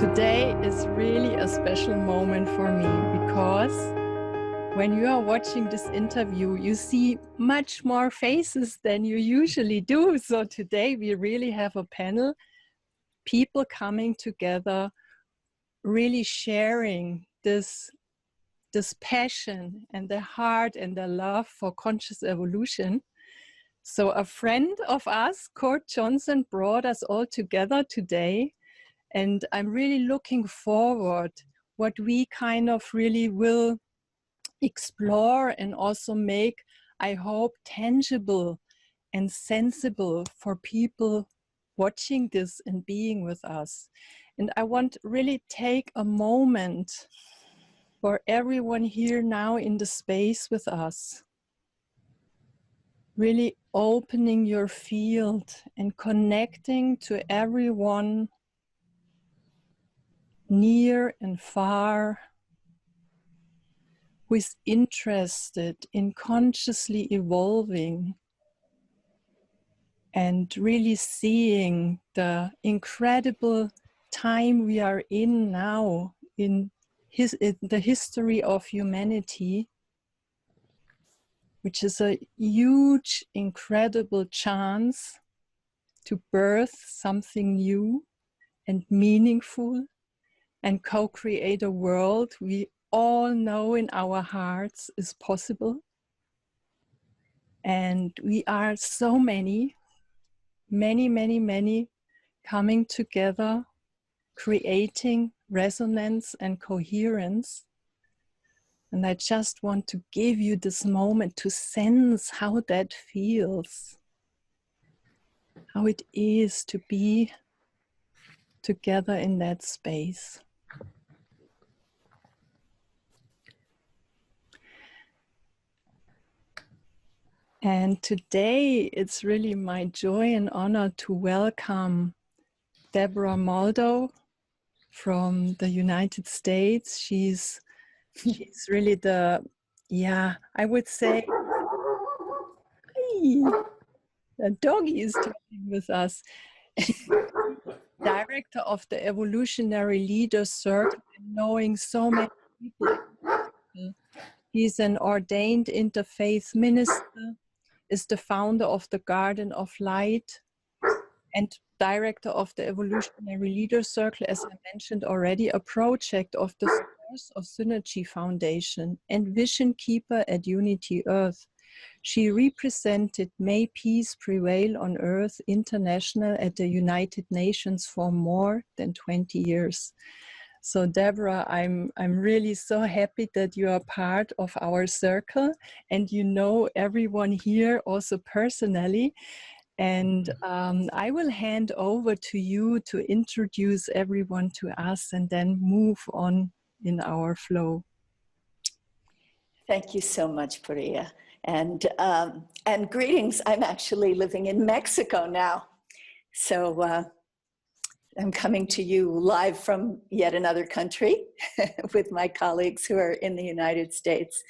Today is really a special moment for me because when you are watching this interview, you see much more faces than you usually do. So today we really have a panel, people coming together, really sharing this passion and the heart and the love for conscious evolution. So a friend of us, Kurt Johnson, brought us all together today. And I'm really looking forward what we kind of really will explore and also make, I hope, tangible and sensible for people watching this and being with us. And I want to really take a moment for everyone here now in the space with us, really opening your field and connecting to everyone near and far who is interested in consciously evolving and really seeing the incredible time we are in now in the history of humanity, which is a huge, incredible chance to birth something new and meaningful and co-create a world we all know in our hearts is possible. And we are so many coming together, creating resonance and coherence. And I just want to give you this moment to sense how that feels, how it is to be together in that space. And today it's really my joy and honor to welcome Deborah Moldow from the United States. She's really the, I would say, the doggy is talking with us. Director of the Evolutionary Leaders Circle, knowing so many people. He's an ordained interfaith minister, is the founder of the Garden of Light, and director of the Evolutionary Leaders Circle, as I mentioned already, a project of the Source of Synergy Foundation, and Vision Keeper at Unity Earth. She represented May Peace Prevail on Earth International at the United Nations for more than 20 years. So Deborah, I'm really so happy that you are part of our circle and you know everyone here also personally. And I will hand over to you to introduce everyone to us and then move on in our flow. Thank you so much, Puria. And greetings. I'm actually living in Mexico now. So I'm coming to you live from yet another country with my colleagues who are in the United States.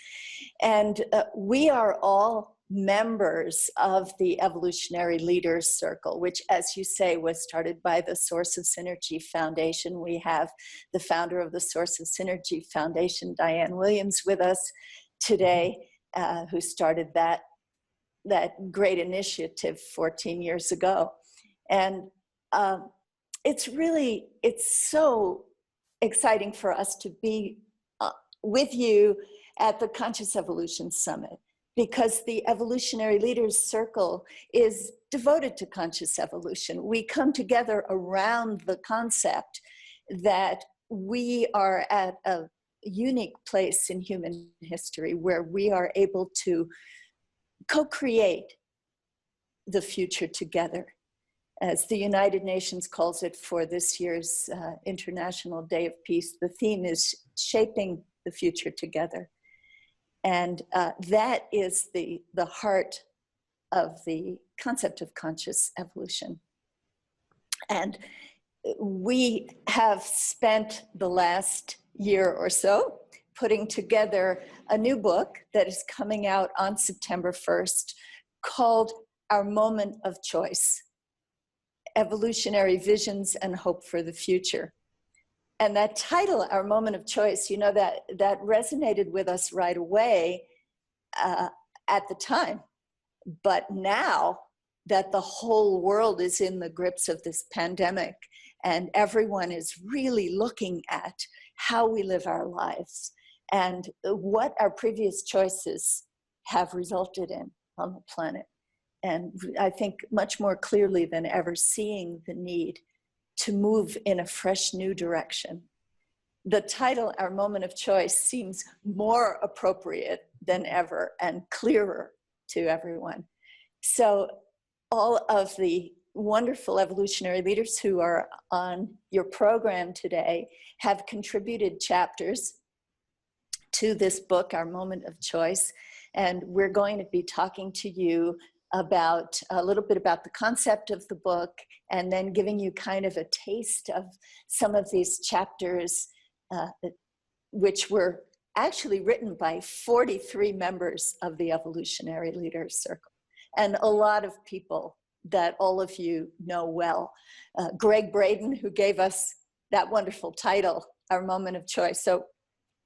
And we are all members of the Evolutionary Leaders Circle, which, as you say, was started by the Source of Synergy Foundation. We have the founder of the Source of Synergy Foundation, Diane Williams, with us today, who started that great initiative 14 years ago. And it's so exciting for us to be with you at the Conscious Evolution Summit, because the Evolutionary Leaders Circle is devoted to conscious evolution. We come together around the concept that we are at a unique place in human history where we are able to co-create the future together. As the United Nations calls it for this year's International Day of Peace, the theme is shaping the future together. And that is the heart of the concept of conscious evolution. And we have spent the last year or so putting together a new book that is coming out on September 1st called Our Moment of Choice: Evolutionary Visions and Hope for the Future. And that title, Our Moment of Choice, you know, that resonated with us right away at the time. But now that the whole world is in the grips of this pandemic and everyone is really looking at how we live our lives and what our previous choices have resulted in on the planet. And I think much more clearly than ever, seeing the need to move in a fresh new direction. The title, Our Moment of Choice, seems more appropriate than ever and clearer to everyone. So all of the wonderful evolutionary leaders who are on your program today have contributed chapters to this book, Our Moment of Choice. And we're going to be talking to you about a little bit about the concept of the book, and then giving you kind of a taste of some of these chapters, which were actually written by 43 members of the Evolutionary Leaders Circle, and a lot of people that all of you know well. Greg Braden, who gave us that wonderful title, Our Moment of Choice. So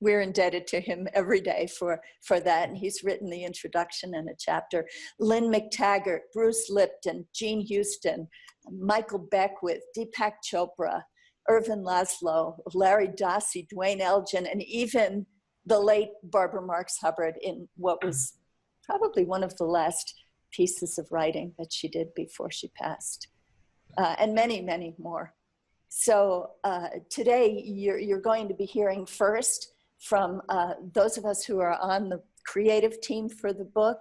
we're indebted to him every day for that. And he's written the introduction and a chapter. Lynn McTaggart, Bruce Lipton, Jean Houston, Michael Beckwith, Deepak Chopra, Irvin Laszlo, Larry Dossey, Dwayne Elgin, and even the late Barbara Marx Hubbard in what was probably one of the last pieces of writing that she did before she passed, and many, many more. So today you're going to be hearing first from those of us who are on the creative team for the book,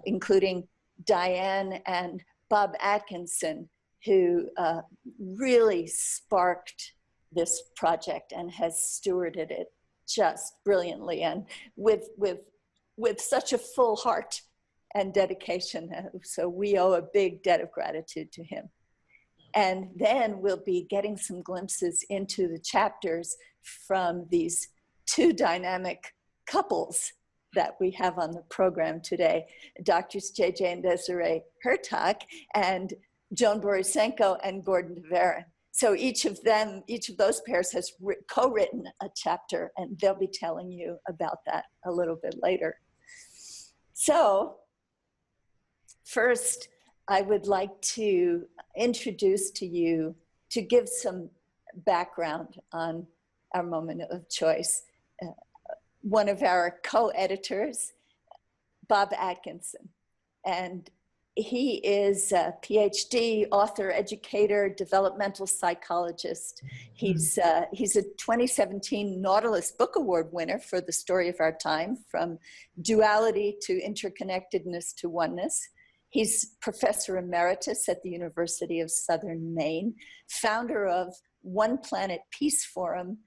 including Diane and Bob Atkinson, who really sparked this project and has stewarded it just brilliantly and with such a full heart and dedication. So we owe a big debt of gratitude to him. And then we'll be getting some glimpses into the chapters from these two dynamic couples that we have on the program today, Doctors JJ and Desiree Hurtak and Joan Borysenko and Gordon dveirin. So each of those pairs has co-written a chapter, and they'll be telling you about that a little bit later. So first, I would like to introduce to you, to give some background on Our Moment of Choice. One of our co-editors, Bob Atkinson, and he is a PhD, author, educator, developmental psychologist. He's a 2017 Nautilus Book Award winner for The Story of Our Time, From Duality to Interconnectedness to Oneness. He's professor emeritus at the University of Southern Maine, founder of One Planet Peace Forum,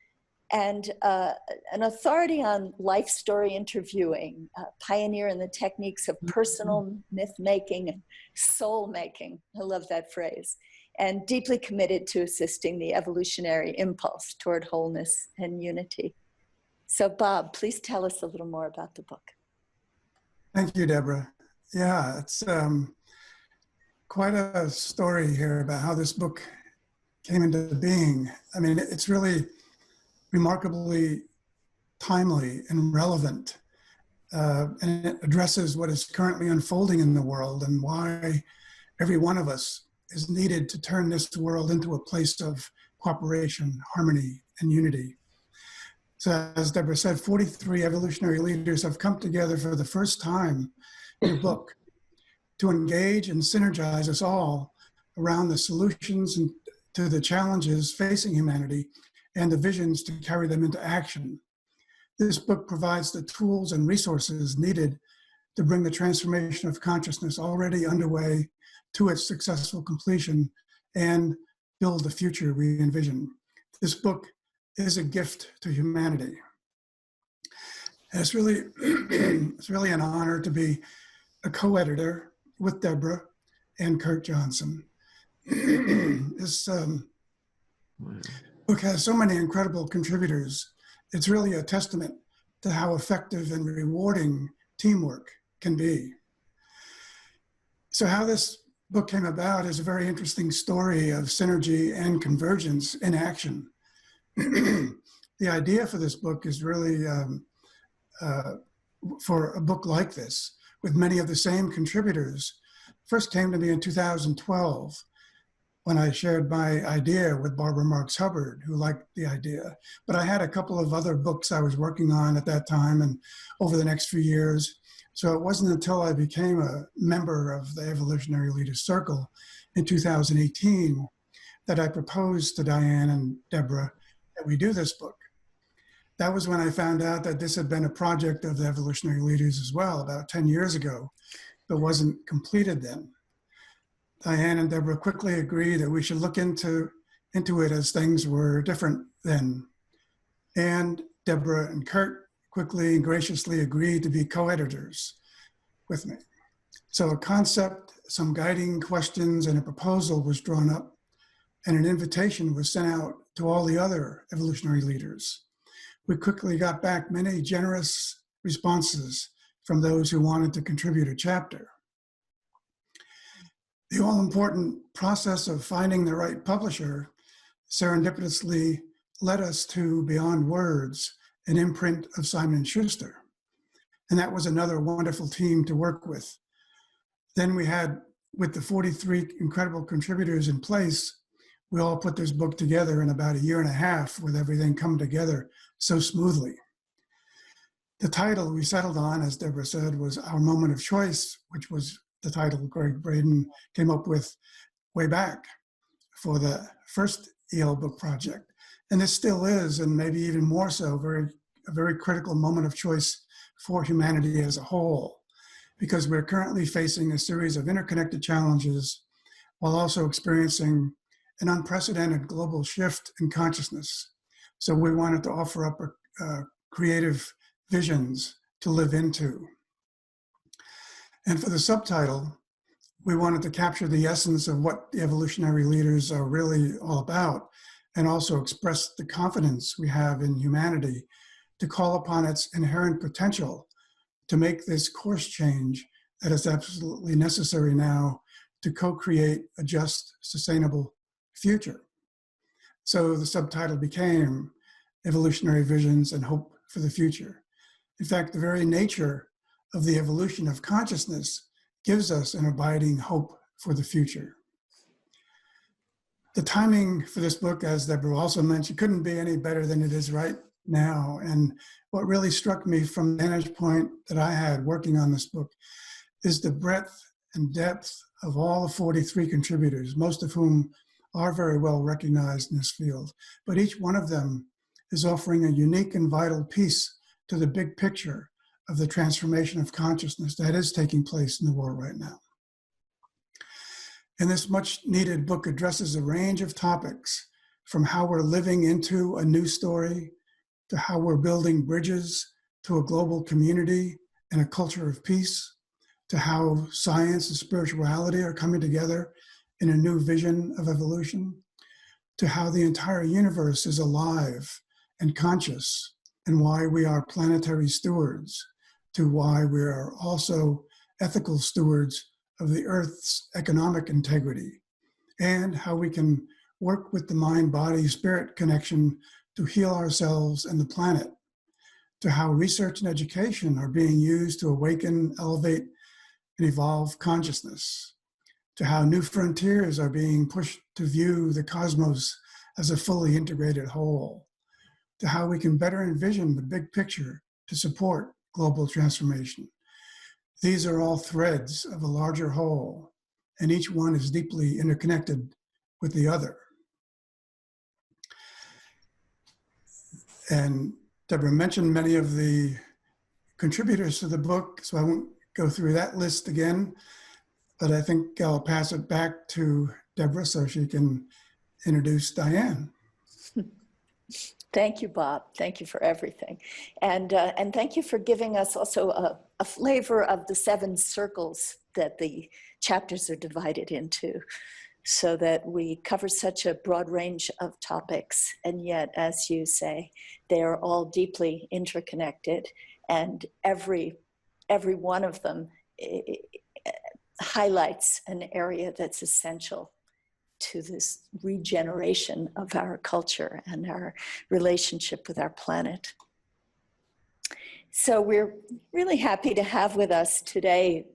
and an authority on life story interviewing, pioneer in the techniques of personal myth-making and soul-making. I love that phrase. And deeply committed to assisting the evolutionary impulse toward wholeness and unity. So Bob, please tell us a little more about the book. Thank you, Deborah. Yeah, it's quite a story here about how this book came into being. I mean, it's really remarkably timely and relevant, and it addresses what is currently unfolding in the world and why every one of us is needed to turn this world into a place of cooperation, harmony, and unity. So as Deborah said, 43 evolutionary leaders have come together for the first time in a book to engage and synergize us all around the solutions and to the challenges facing humanity and the visions to carry them into action. This book provides the tools and resources needed to bring the transformation of consciousness already underway to its successful completion and build the future we envision. This book is a gift to humanity. And it's really, it's really an honor to be a co-editor with Deborah and Kurt Johnson. This book has so many incredible contributors. It's really a testament to how effective and rewarding teamwork can be. So how this book came about is a very interesting story of synergy and convergence in action. the idea for this book is really for a book like this, with many of the same contributors, first came to me in 2012 when I shared my idea with Barbara Marx Hubbard, who liked the idea. But I had a couple of other books I was working on at that time and over the next few years. So it wasn't until I became a member of the Evolutionary Leaders Circle in 2018 that I proposed to Diane and Deborah that we do this book. That was when I found out that this had been a project of the Evolutionary Leaders as well, about 10 years ago, but wasn't completed then. Diane and Deborah quickly agreed that we should look into it as things were different then. And Deborah and Kurt quickly and graciously agreed to be co-editors with me. So a concept, some guiding questions, and a proposal was drawn up, and an invitation was sent out to all the other evolutionary leaders. We quickly got back many generous responses from those who wanted to contribute a chapter. The all-important process of finding the right publisher serendipitously led us to Beyond Words, an imprint of Simon & Schuster. And that was another wonderful team to work with. Then we had, with the 43 incredible contributors in place, we all put this book together in about a year and a half with everything come together so smoothly. The title we settled on, as Deborah said, was Our Moment of Choice, which was the title Greg Braden came up with way back for the first EL book project. And this still is, and maybe even more so, a very critical moment of choice for humanity as a whole, because we're currently facing a series of interconnected challenges while also experiencing an unprecedented global shift in consciousness. So we wanted to offer up creative visions to live into. And for the subtitle, we wanted to capture the essence of what the evolutionary leaders are really all about, and also express the confidence we have in humanity to call upon its inherent potential to make this course change that is absolutely necessary now to co-create a just, sustainable future. So the subtitle became Evolutionary Visions and Hope for the Future. In fact, the very nature of the evolution of consciousness gives us an abiding hope for the future. The timing for this book, as Deborah also mentioned, couldn't be any better than it is right now. And what really struck me from the vantage point that I had working on this book is the breadth and depth of all the 43 contributors, most of whom are very well recognized in this field. But each one of them is offering a unique and vital piece to the big picture of the transformation of consciousness that is taking place in the world right now. And this much needed book addresses a range of topics, from how we're living into a new story, to how we're building bridges to a global community and a culture of peace, to how science and spirituality are coming together in a new vision of evolution, to how the entire universe is alive and conscious, and why we are planetary stewards, to why we are also ethical stewards of the Earth's economic integrity, and how we can work with the mind-body-spirit connection to heal ourselves and the planet, to how research and education are being used to awaken, elevate, and evolve consciousness, to how new frontiers are being pushed to view the cosmos as a fully integrated whole, to how we can better envision the big picture to support global transformation. These are all threads of a larger whole, and each one is deeply interconnected with the other. And Deborah mentioned many of the contributors to the book, so I won't go through that list again, but I think I'll pass it back to Deborah so she can introduce Diane. Thank you, Bob. Thank you for everything. And thank you for giving us also a flavor of the 7 circles that the chapters are divided into, so that we cover such a broad range of topics. And yet, as you say, they are all deeply interconnected, and every one of them highlights an area that's essential to this regeneration of our culture and our relationship with our planet. So we're really happy to have with us today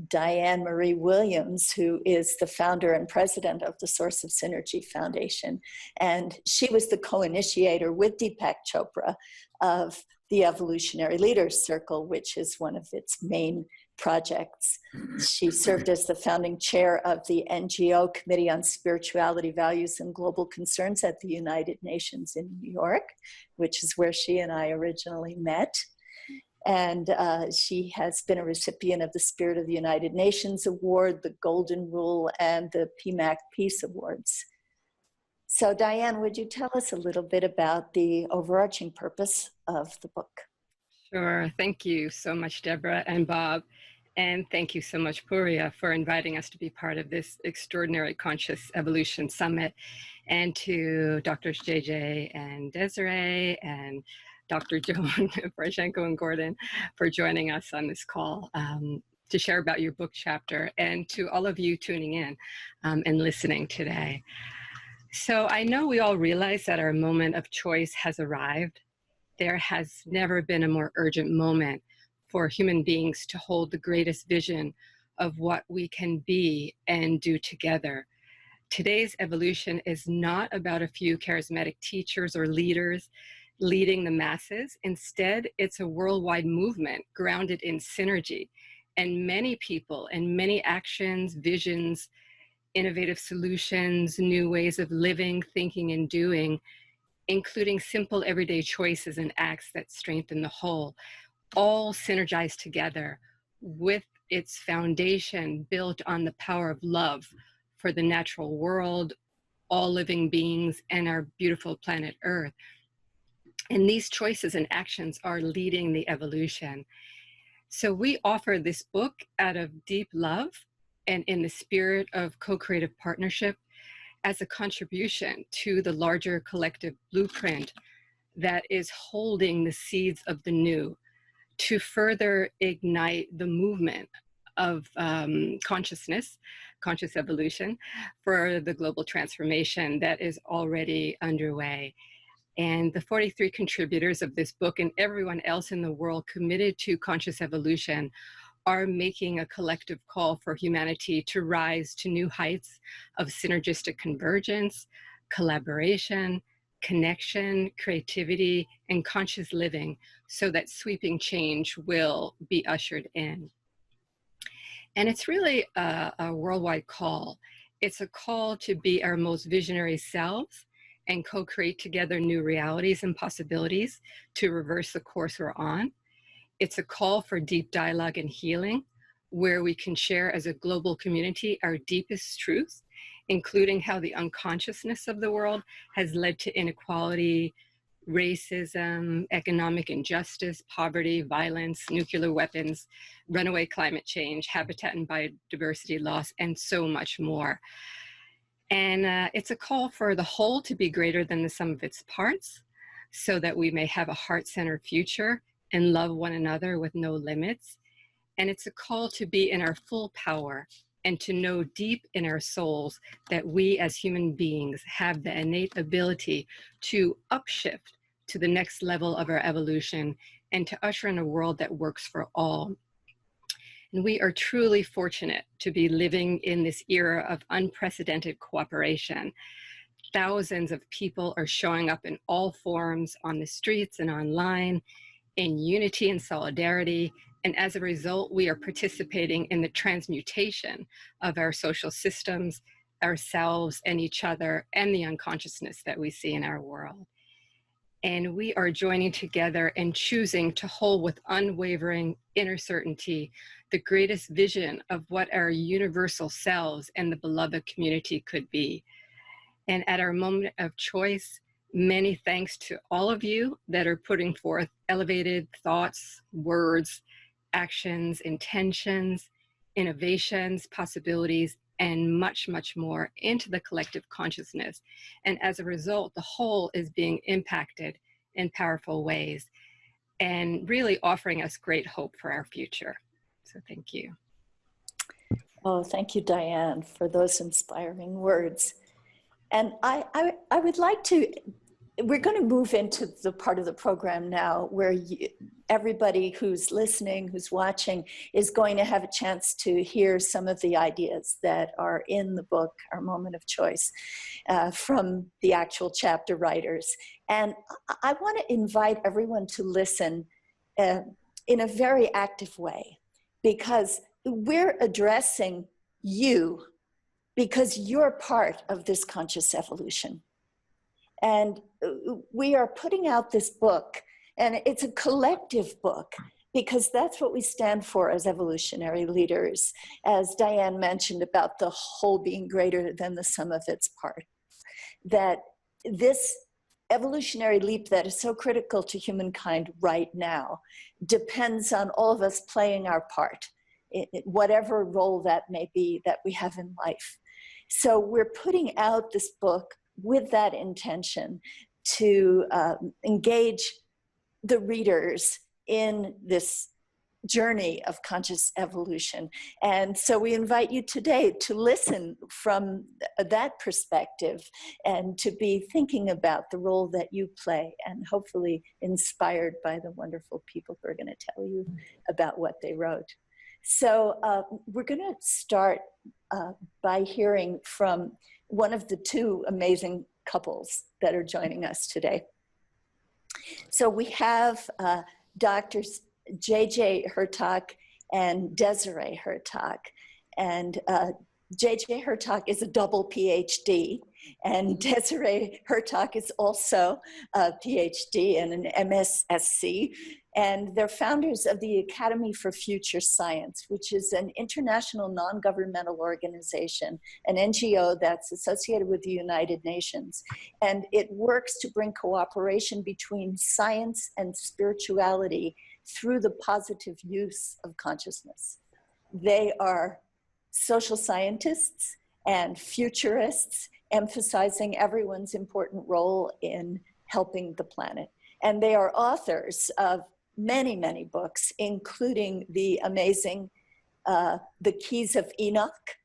Diane Marie Williams, who is the founder and president of the Source of Synergy Foundation. And she was the co-initiator with Deepak Chopra of the Evolutionary Leaders Circle, which is one of its main projects. She served as the founding chair of the NGO Committee on Spirituality, Values, and Global Concerns at the United Nations in New York, which is where she and I originally met. And she has been a recipient of the Spirit of the United Nations Award, the Golden Rule, and the PMAC Peace Awards. So Diane, would you tell us a little bit about the overarching purpose of the book? Sure. Thank you so much, Deborah and Bob. And thank you so much, Puria, for inviting us to be part of this extraordinary Conscious Evolution Summit, and to Drs. JJ and Desiree and Dr. Joan Borysenko and Gordon for joining us on this call to share about your book chapter, and to all of you tuning in and listening today. So I know we all realize that our moment of choice has arrived. There has never been a more urgent moment for human beings to hold the greatest vision of what we can be and do together. Today's evolution is not about a few charismatic teachers or leaders leading the masses. Instead, it's a worldwide movement grounded in synergy, and many people and many actions, visions, innovative solutions, new ways of living, thinking, and doing, including simple everyday choices and acts that strengthen the whole, all synergize together with its foundation built on the power of love for the natural world, all living beings, and our beautiful planet Earth. And these choices and actions are leading the evolution. So we offer this book out of deep love and in the spirit of co-creative partnership as a contribution to the larger collective blueprint that is holding the seeds of the new to further ignite the movement of consciousness, conscious evolution, for the global transformation that is already underway. And the 43 contributors of this book and everyone else in the world committed to conscious evolution are making a collective call for humanity to rise to new heights of synergistic convergence, collaboration, connection, creativity, and conscious living, so that sweeping change will be ushered in. And it's really a worldwide call. It's a call to be our most visionary selves and co-create together new realities and possibilities to reverse the course we're on. It's a call for deep dialogue and healing, where we can share as a global community our deepest truths, including how the unconsciousness of the world has led to inequality, racism, economic injustice, poverty, violence, nuclear weapons, runaway climate change, habitat and biodiversity loss, and so much more. And it's a call for the whole to be greater than the sum of its parts, so that we may have a heart-centered future and love one another with no limits. And it's a call to be in our full power and to know deep in our souls that we as human beings have the innate ability to upshift to the next level of our evolution and to usher in a world that works for all. And we are truly fortunate to be living in this era of unprecedented cooperation. Thousands of people are showing up in all forms, on the streets and online, in unity and solidarity. And as a result, we are participating in the transmutation of our social systems, ourselves and each other, and the unconsciousness that we see in our world. And we are joining together and choosing to hold with unwavering inner certainty the greatest vision of what our universal selves and the beloved community could be. And at our moment of choice, many thanks to all of you that are putting forth elevated thoughts, words, actions, intentions, innovations, possibilities, and much, much more into the collective consciousness. And as a result, the whole is being impacted in powerful ways and really offering us great hope for our future. So thank you. Oh, thank you, Diane, for those inspiring words. And I would like to, we're going to move into the part of the program now where everybody who's listening, who's watching, is going to have a chance to hear some of the ideas that are in the book, Our Moment of Choice, from the actual chapter writers. And I want to invite everyone to listen in a very active way, because we're addressing you, because you're part of this conscious evolution. And we are putting out this book, and it's a collective book, because that's what we stand for as evolutionary leaders. As Diane mentioned about the whole being greater than the sum of its parts, that this evolutionary leap that is so critical to humankind right now depends on all of us playing our part, whatever role that may be that we have in life. So we're putting out this book with that intention to engage the readers in this journey of conscious evolution. And so we invite you today to listen from that perspective and to be thinking about the role that you play, and hopefully inspired by the wonderful people who are going to tell you about what they wrote. So we're going to start by hearing from one of the two amazing couples that are joining us today. So we have Doctors J.J. Hurtak and Desiree Hurtak. And J.J. Hurtak is a double Ph.D. and Desiree Hurtak is also a Ph.D. and an MSSC. And they're founders of the Academy for Future Science, which is an international non-governmental organization, an NGO that's associated with the United Nations. And it works to bring cooperation between science and spirituality through the positive use of consciousness. They are social scientists and futurists, emphasizing everyone's important role in helping the planet. And they are authors of many, many books, including the amazing The Keys of Enoch,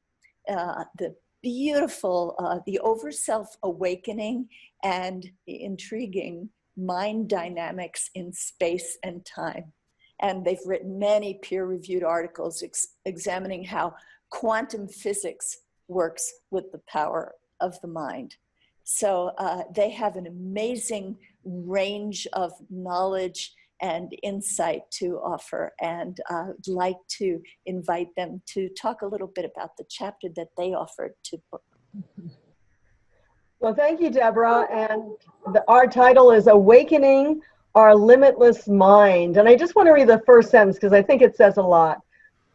the beautiful The Over-Self Awakening, and the intriguing Mind Dynamics in Space and Time. And they've written many peer-reviewed articles examining how quantum physics works with the power of the mind. So they have an amazing range of knowledge and insight to offer, and I'd like to invite them to talk a little bit about the chapter that they offered to book. Well, thank you, Deborah. And our title is Awakening Our Limitless Mind. And I just want to read the first sentence because I think it says a lot.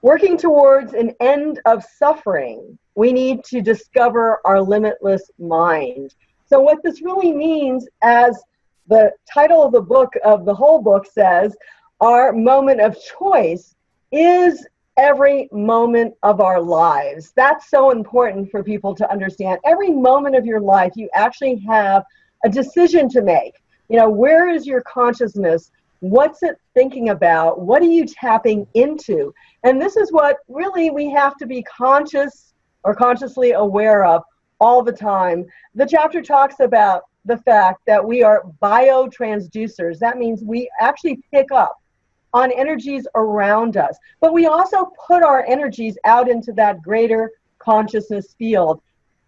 Working towards an end of suffering, we need to discover our limitless mind. So what this really means, as the title of the book, of the whole book says, our moment of choice is every moment of our lives. That's so important for people to understand. Every moment of your life, you actually have a decision to make. You know, where is your consciousness? What's it thinking about? What are you tapping into? And this is what really we have to be conscious or consciously aware of all the time. The chapter talks about the fact that we are biotransducers. That means we actually pick up on energies around us, but we also put our energies out into that greater consciousness field.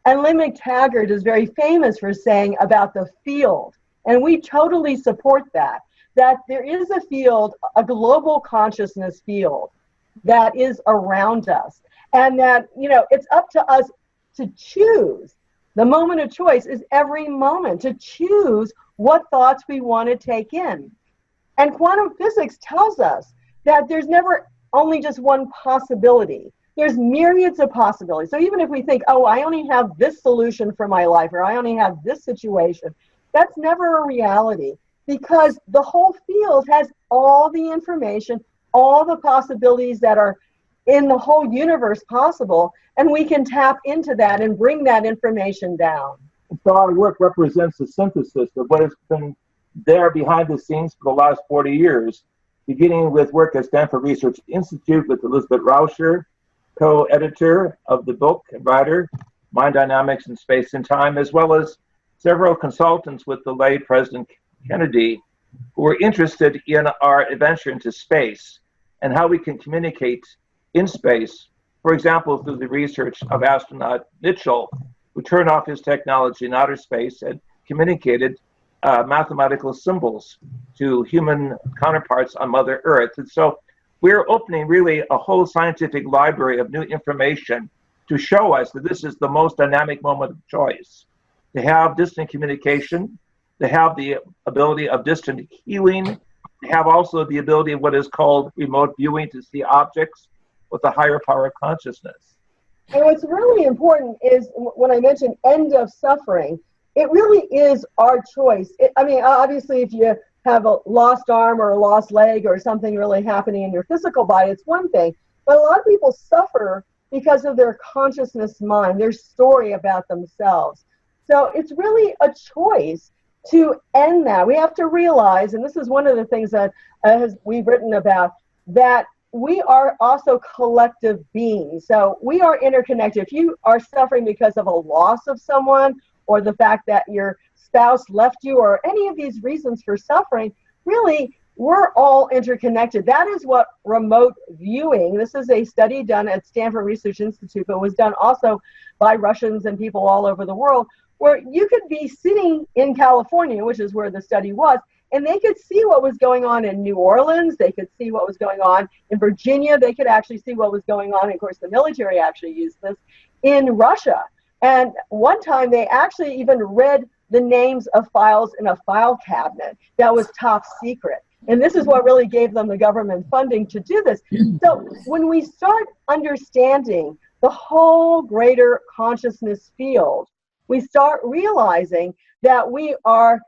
And Lynn McTaggart is very famous for saying about the field, and we totally support that there is a field, a global consciousness field that is around us, and that, you know, it's up to us to choose. The moment of choice is every moment to choose what thoughts we want to take in. And quantum physics tells us that there's never only just one possibility. There's myriads of possibilities. So even if we think, oh, I only have this solution for my life, or I only have this situation, that's never a reality, because the whole field has all the information, all the possibilities that are in the whole universe possible, and we can tap into that and bring that information down. So our work represents the synthesis of what has been there behind the scenes for the last 40 years, beginning with work at Stanford Research Institute with Elizabeth Rauscher, co-editor of the book and writer, Mind Dynamics in Space and Time, as well as several consultants with the late President Kennedy who were interested in our adventure into space and how we can communicate in space, for example, through the research of astronaut Mitchell, who turned off his technology in outer space and communicated mathematical symbols to human counterparts on Mother Earth. And so we're opening really a whole scientific library of new information to show us that this is the most dynamic moment of choice. To have distant communication, to have the ability of distant healing, to have also the ability of what is called remote viewing, to see objects with a higher power of consciousness. And what's really important is when I mentioned end of suffering, it really is our choice. I mean, obviously, if you have a lost arm or a lost leg or something really happening in your physical body, it's one thing. But a lot of people suffer because of their consciousness mind, their story about themselves. So it's really a choice to end that. We have to realize, and this is one of the things that we've written about, that we are also collective beings. So we are interconnected. If you are suffering because of a loss of someone, or the fact that your spouse left you, or any of these reasons for suffering, really, we're all interconnected. That is what remote viewing, this is a study done at Stanford Research Institute, but was done also by Russians and people all over the world, where you could be sitting in California, which is where the study was, and they could see what was going on in New Orleans, they could see what was going on in Virginia, they could actually see what was going on, of course the military actually used this, in Russia. And one time they actually even read the names of files in a file cabinet that was top secret. And this is what really gave them the government funding to do this. So when we start understanding the whole greater consciousness field, we start realizing that we are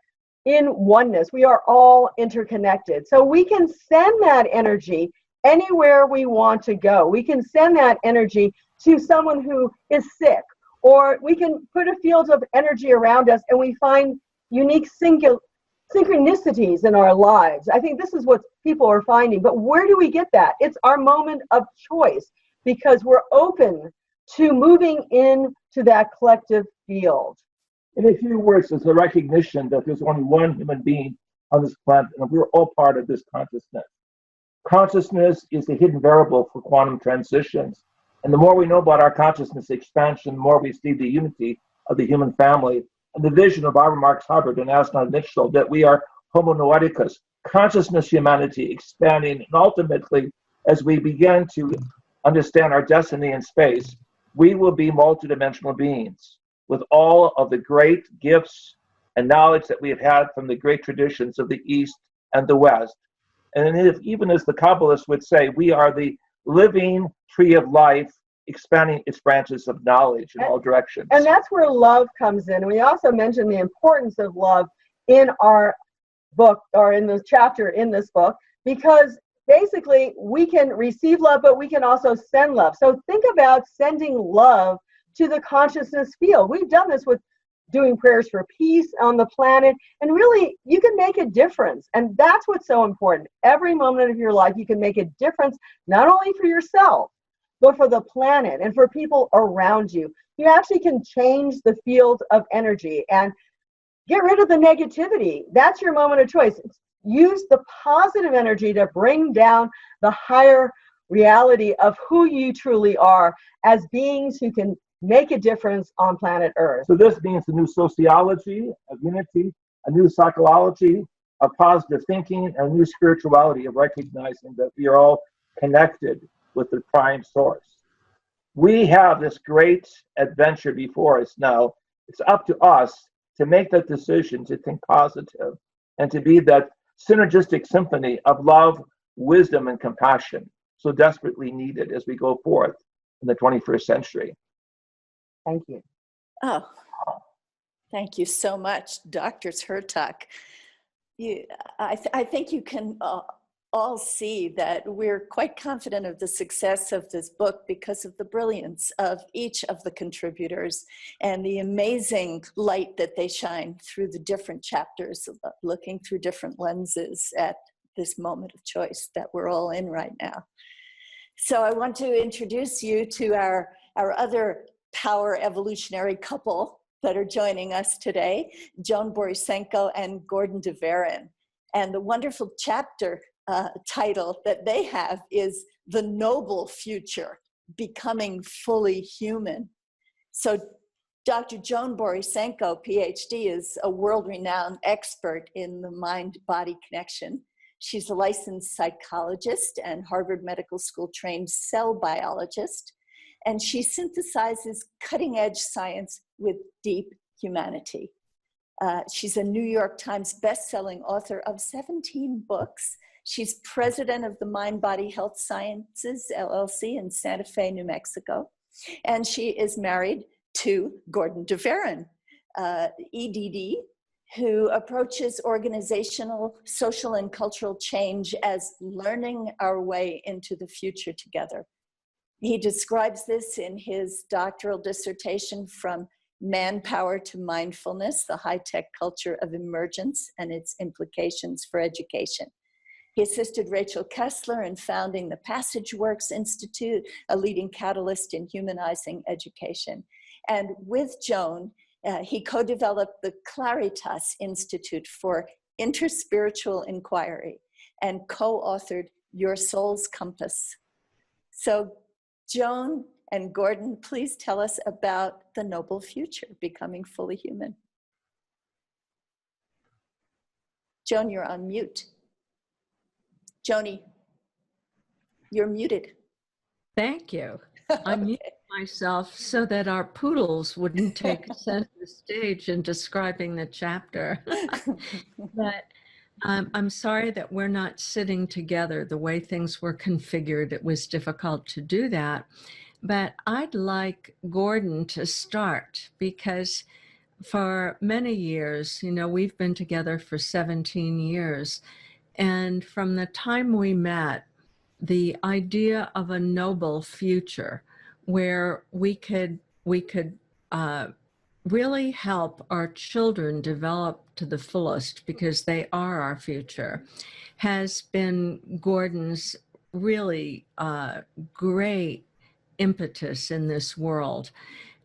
in oneness. We are all interconnected. So we can send that energy anywhere we want to go. We can send that energy to someone who is sick, or we can put a field of energy around us and we find unique synchronicities in our lives. I think this is what people are finding. But where do we get that? It's our moment of choice, because we're open to moving into that collective field. In a few words, it's a recognition that there's only one human being on this planet, and we're all part of this consciousness. Consciousness is the hidden variable for quantum transitions. And the more we know about our consciousness expansion, the more we see the unity of the human family and the vision of Barbara Marx Hubbard and astronaut Mitchell that we are homo noeticus, consciousness humanity expanding. And ultimately, as we begin to understand our destiny in space, we will be multidimensional beings with all of the great gifts and knowledge that we have had from the great traditions of the East and the West. And if, even as the Kabbalists would say, we are the living tree of life, expanding its branches of knowledge in all directions. And that's where love comes in. And we also mentioned the importance of love in our book, or in the chapter in this book, because basically we can receive love, but we can also send love. So think about sending love to the consciousness field. We've done this with doing prayers for peace on the planet, and really you can make a difference. And that's what's so important. Every moment of your life you can make a difference, not only for yourself, but for the planet and for people around you. You actually can change the field of energy and get rid of the negativity. That's your moment of choice. Use the positive energy to bring down the higher reality of who you truly are as beings who can make a difference on planet Earth. So this means a new sociology of unity, a new psychology of positive thinking, and a new spirituality of recognizing that we are all connected with the prime source. We have this great adventure before us now. It's up to us to make that decision to think positive and to be that synergistic symphony of love, wisdom, and compassion so desperately needed as we go forth in the 21st century. Thank you. Oh, thank you so much, Drs. Hurtak. I think you can all see that we're quite confident of the success of this book because of the brilliance of each of the contributors and the amazing light that they shine through the different chapters, looking through different lenses at this moment of choice that we're all in right now. So I want to introduce you to our other power evolutionary couple that are joining us today, Joan Borysenko and Gordon dveirin. And the wonderful chapter title that they have is The Noble Future, Becoming Fully Human. So Dr. Joan Borysenko, Ph.D., is a world-renowned expert in the mind-body connection. She's a licensed psychologist and Harvard Medical School trained cell biologist, and she synthesizes cutting-edge science with deep humanity. She's a New York Times best-selling author of 17 books. She's president of the Mind Body Health Sciences, LLC in Santa Fe, New Mexico. And she is married to Gordon dveirin, EDD, who approaches organizational, social, and cultural change as learning our way into the future together. He describes this in his doctoral dissertation, From Manpower to Mindfulness, the High-Tech Culture of Emergence and its Implications for Education. He assisted Rachel Kessler in founding the PassageWorks Institute, a leading catalyst in humanizing education. And with Joan, he co-developed the Claritas Institute for Interspiritual Inquiry and co-authored Your Soul's Compass. So Joan and Gordon, please tell us about the noble future, becoming fully human. Joan, you're on mute. Joni, you're muted. Thank you. I muted myself so that our poodles wouldn't take center stage in describing the chapter. But I'm sorry that we're not sitting together. The way things were configured, it was difficult to do that. But I'd like Gordon to start, because for many years, you know, we've been together for 17 years. And from the time we met, the idea of a noble future where we could really help our children develop to the fullest, because they are our future, has been Gordon's really great impetus in this world.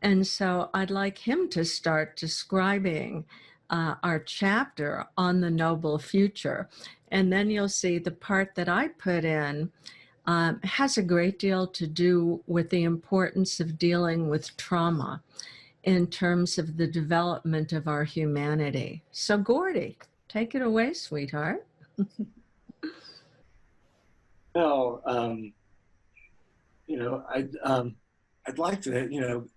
And so I'd like him to start describing our chapter on the noble future. And then you'll see the part that I put in has a great deal to do with the importance of dealing with trauma in terms of the development of our humanity. So Gordy, take it away, sweetheart. Well, I'd like to,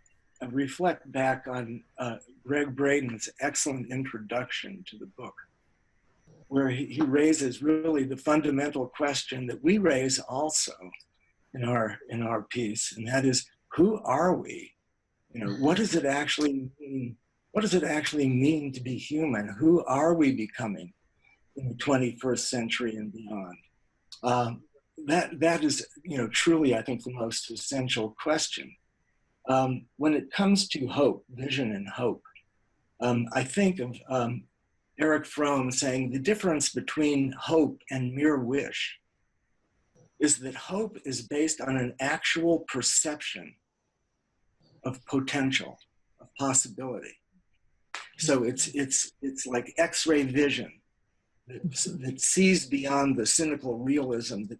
reflect back on Greg Braden's excellent introduction to the book, where he raises really the fundamental question that we raise also in our piece, and that is, who are we? What does it actually mean? What does it actually mean to be human? Who are we becoming in the 21st century and beyond? That is, truly, I think, the most essential question. When it comes to hope, vision and hope, I think of Eric Fromm saying the difference between hope and mere wish is that hope is based on an actual perception of potential, of possibility. So it's like X-ray vision that sees beyond the cynical realism that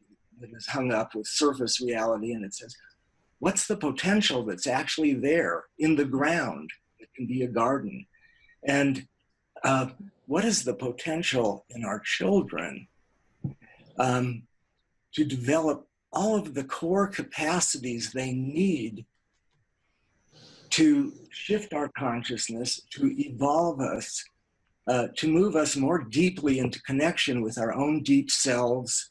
is hung up with surface reality, and it says, what's the potential that's actually there in the ground? It can be a garden. And what is the potential in our children to develop all of the core capacities they need to shift our consciousness, to evolve us, to move us more deeply into connection with our own deep selves,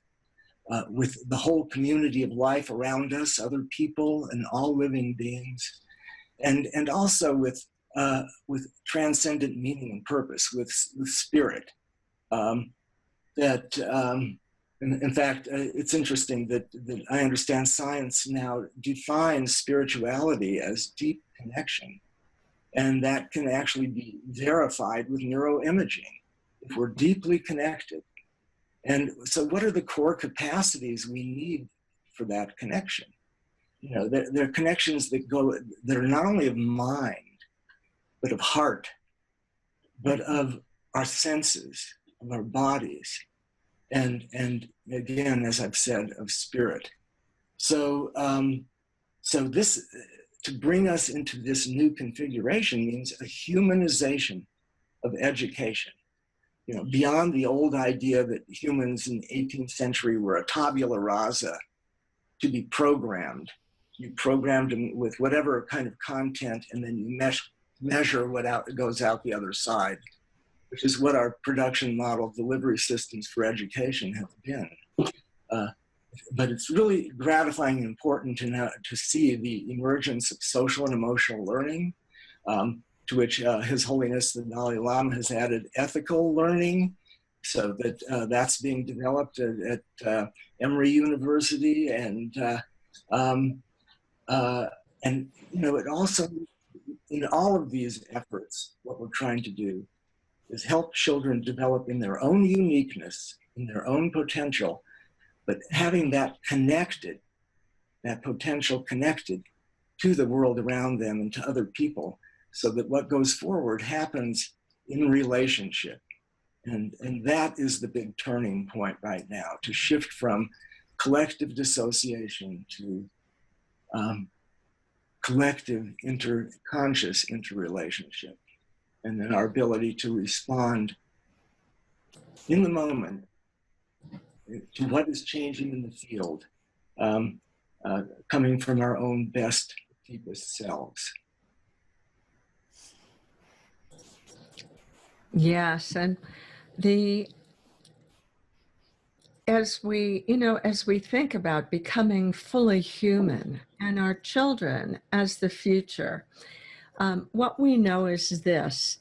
with the whole community of life around us, other people and all living beings, and also with transcendent meaning and purpose, with spirit. In fact, it's interesting that I understand science now defines spirituality as deep connection, and that can actually be verified with neuroimaging if we're deeply connected. And so what are the core capacities we need for that connection. You know, they're connections that are not only of mind, but of heart, but of our senses, of our bodies, and again, as I've said, of spirit. So, so this, to bring us into this new configuration means a humanization of education. You know, beyond the old idea that humans in the 18th century were a tabula rasa to be programmed. You programmed them with whatever kind of content, and then you measure what goes out the other side, which is what our production model delivery systems for education have been. But it's really gratifying and important to see the emergence of social and emotional learning, to which His Holiness the Dalai Lama has added ethical learning, so that that's being developed at Emory University, and you know, it also, in all of these efforts, what we're trying to do is help children develop in their own uniqueness, in their own potential, but having that connected, that potential connected to the world around them and to other people, so that what goes forward happens in relationship. And that is the big turning point right now, to shift from collective dissociation to collective conscious interrelationship. And then our ability to respond in the moment to what is changing in the field, coming from our own best, deepest selves. Yes, and as we think about becoming fully human and our children as the future, what we know is this.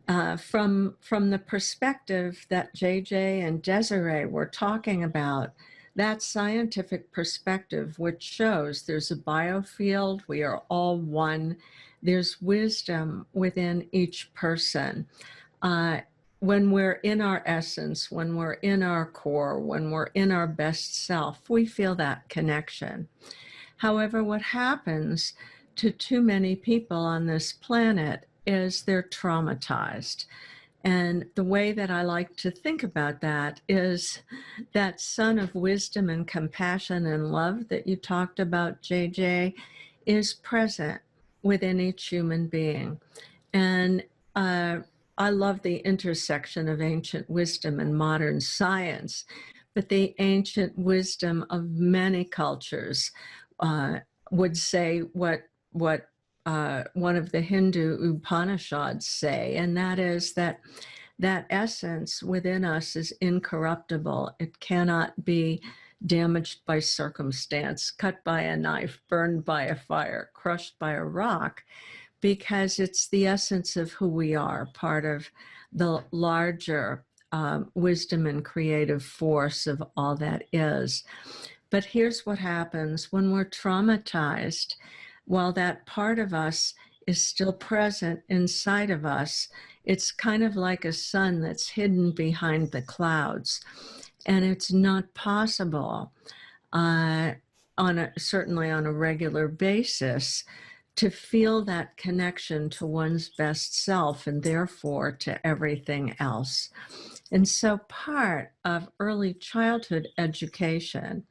From the perspective that JJ and Desiree were talking about, that scientific perspective, which shows there's a biofield, we are all one, there's wisdom within each person. When we're in our essence, when we're in our core, when we're in our best self, we feel that connection. However, what happens to too many people on this planet is they're traumatized. And the way that I like to think about that is that sun of wisdom and compassion and love that you talked about, JJ, is present within each human being. And I love the intersection of ancient wisdom and modern science, but the ancient wisdom of many cultures would say what one of the Hindu Upanishads say, and that is that essence within us is incorruptible. It cannot be damaged by circumstance, cut by a knife, burned by a fire, crushed by a rock, because it's the essence of who we are, part of the larger wisdom and creative force of all that is. But here's what happens when we're traumatized. While that part of us is still present inside of us, it's kind of like a sun that's hidden behind the clouds. And it's not possible, certainly on a regular basis, to feel that connection to one's best self and therefore to everything else. And so part of early childhood education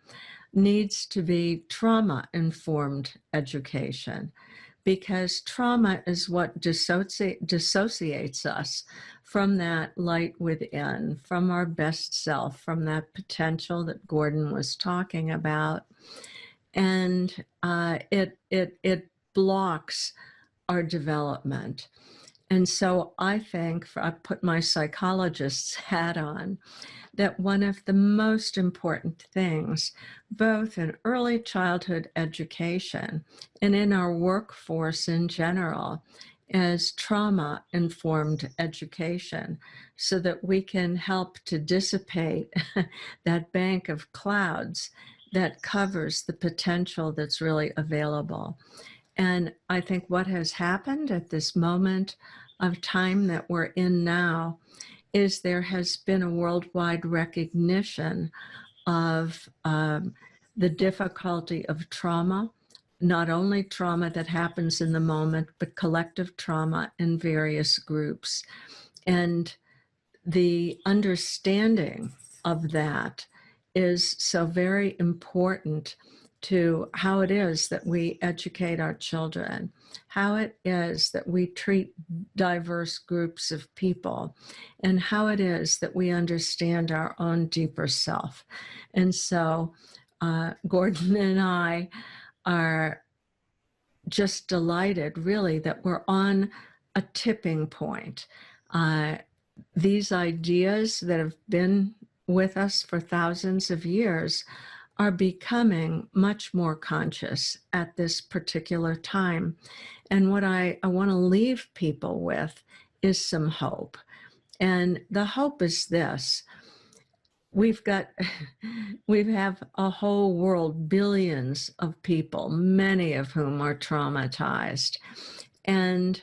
needs to be trauma-informed education, because trauma is what dissociates us from that light within, from our best self, from that potential that Gordon was talking about. And it blocks our development. And so I think, I put my psychologist's hat on, that one of the most important things, both in early childhood education and in our workforce in general, is trauma-informed education, so that we can help to dissipate that bank of clouds that covers the potential that's really available. And I think what has happened at this moment of time that we're in now is there has been a worldwide recognition of the difficulty of trauma, not only trauma that happens in the moment, but collective trauma in various groups. And the understanding of that is so very important to how it is that we educate our children, how it is that we treat diverse groups of people, and how it is that we understand our own deeper self. And so Gordon and I are just delighted, really, that we're on a tipping point. These ideas that have been with us for thousands of years are becoming much more conscious at this particular time. And what I want to leave people with is some hope. And the hope is this. We have a whole world, billions of people, many of whom are traumatized. And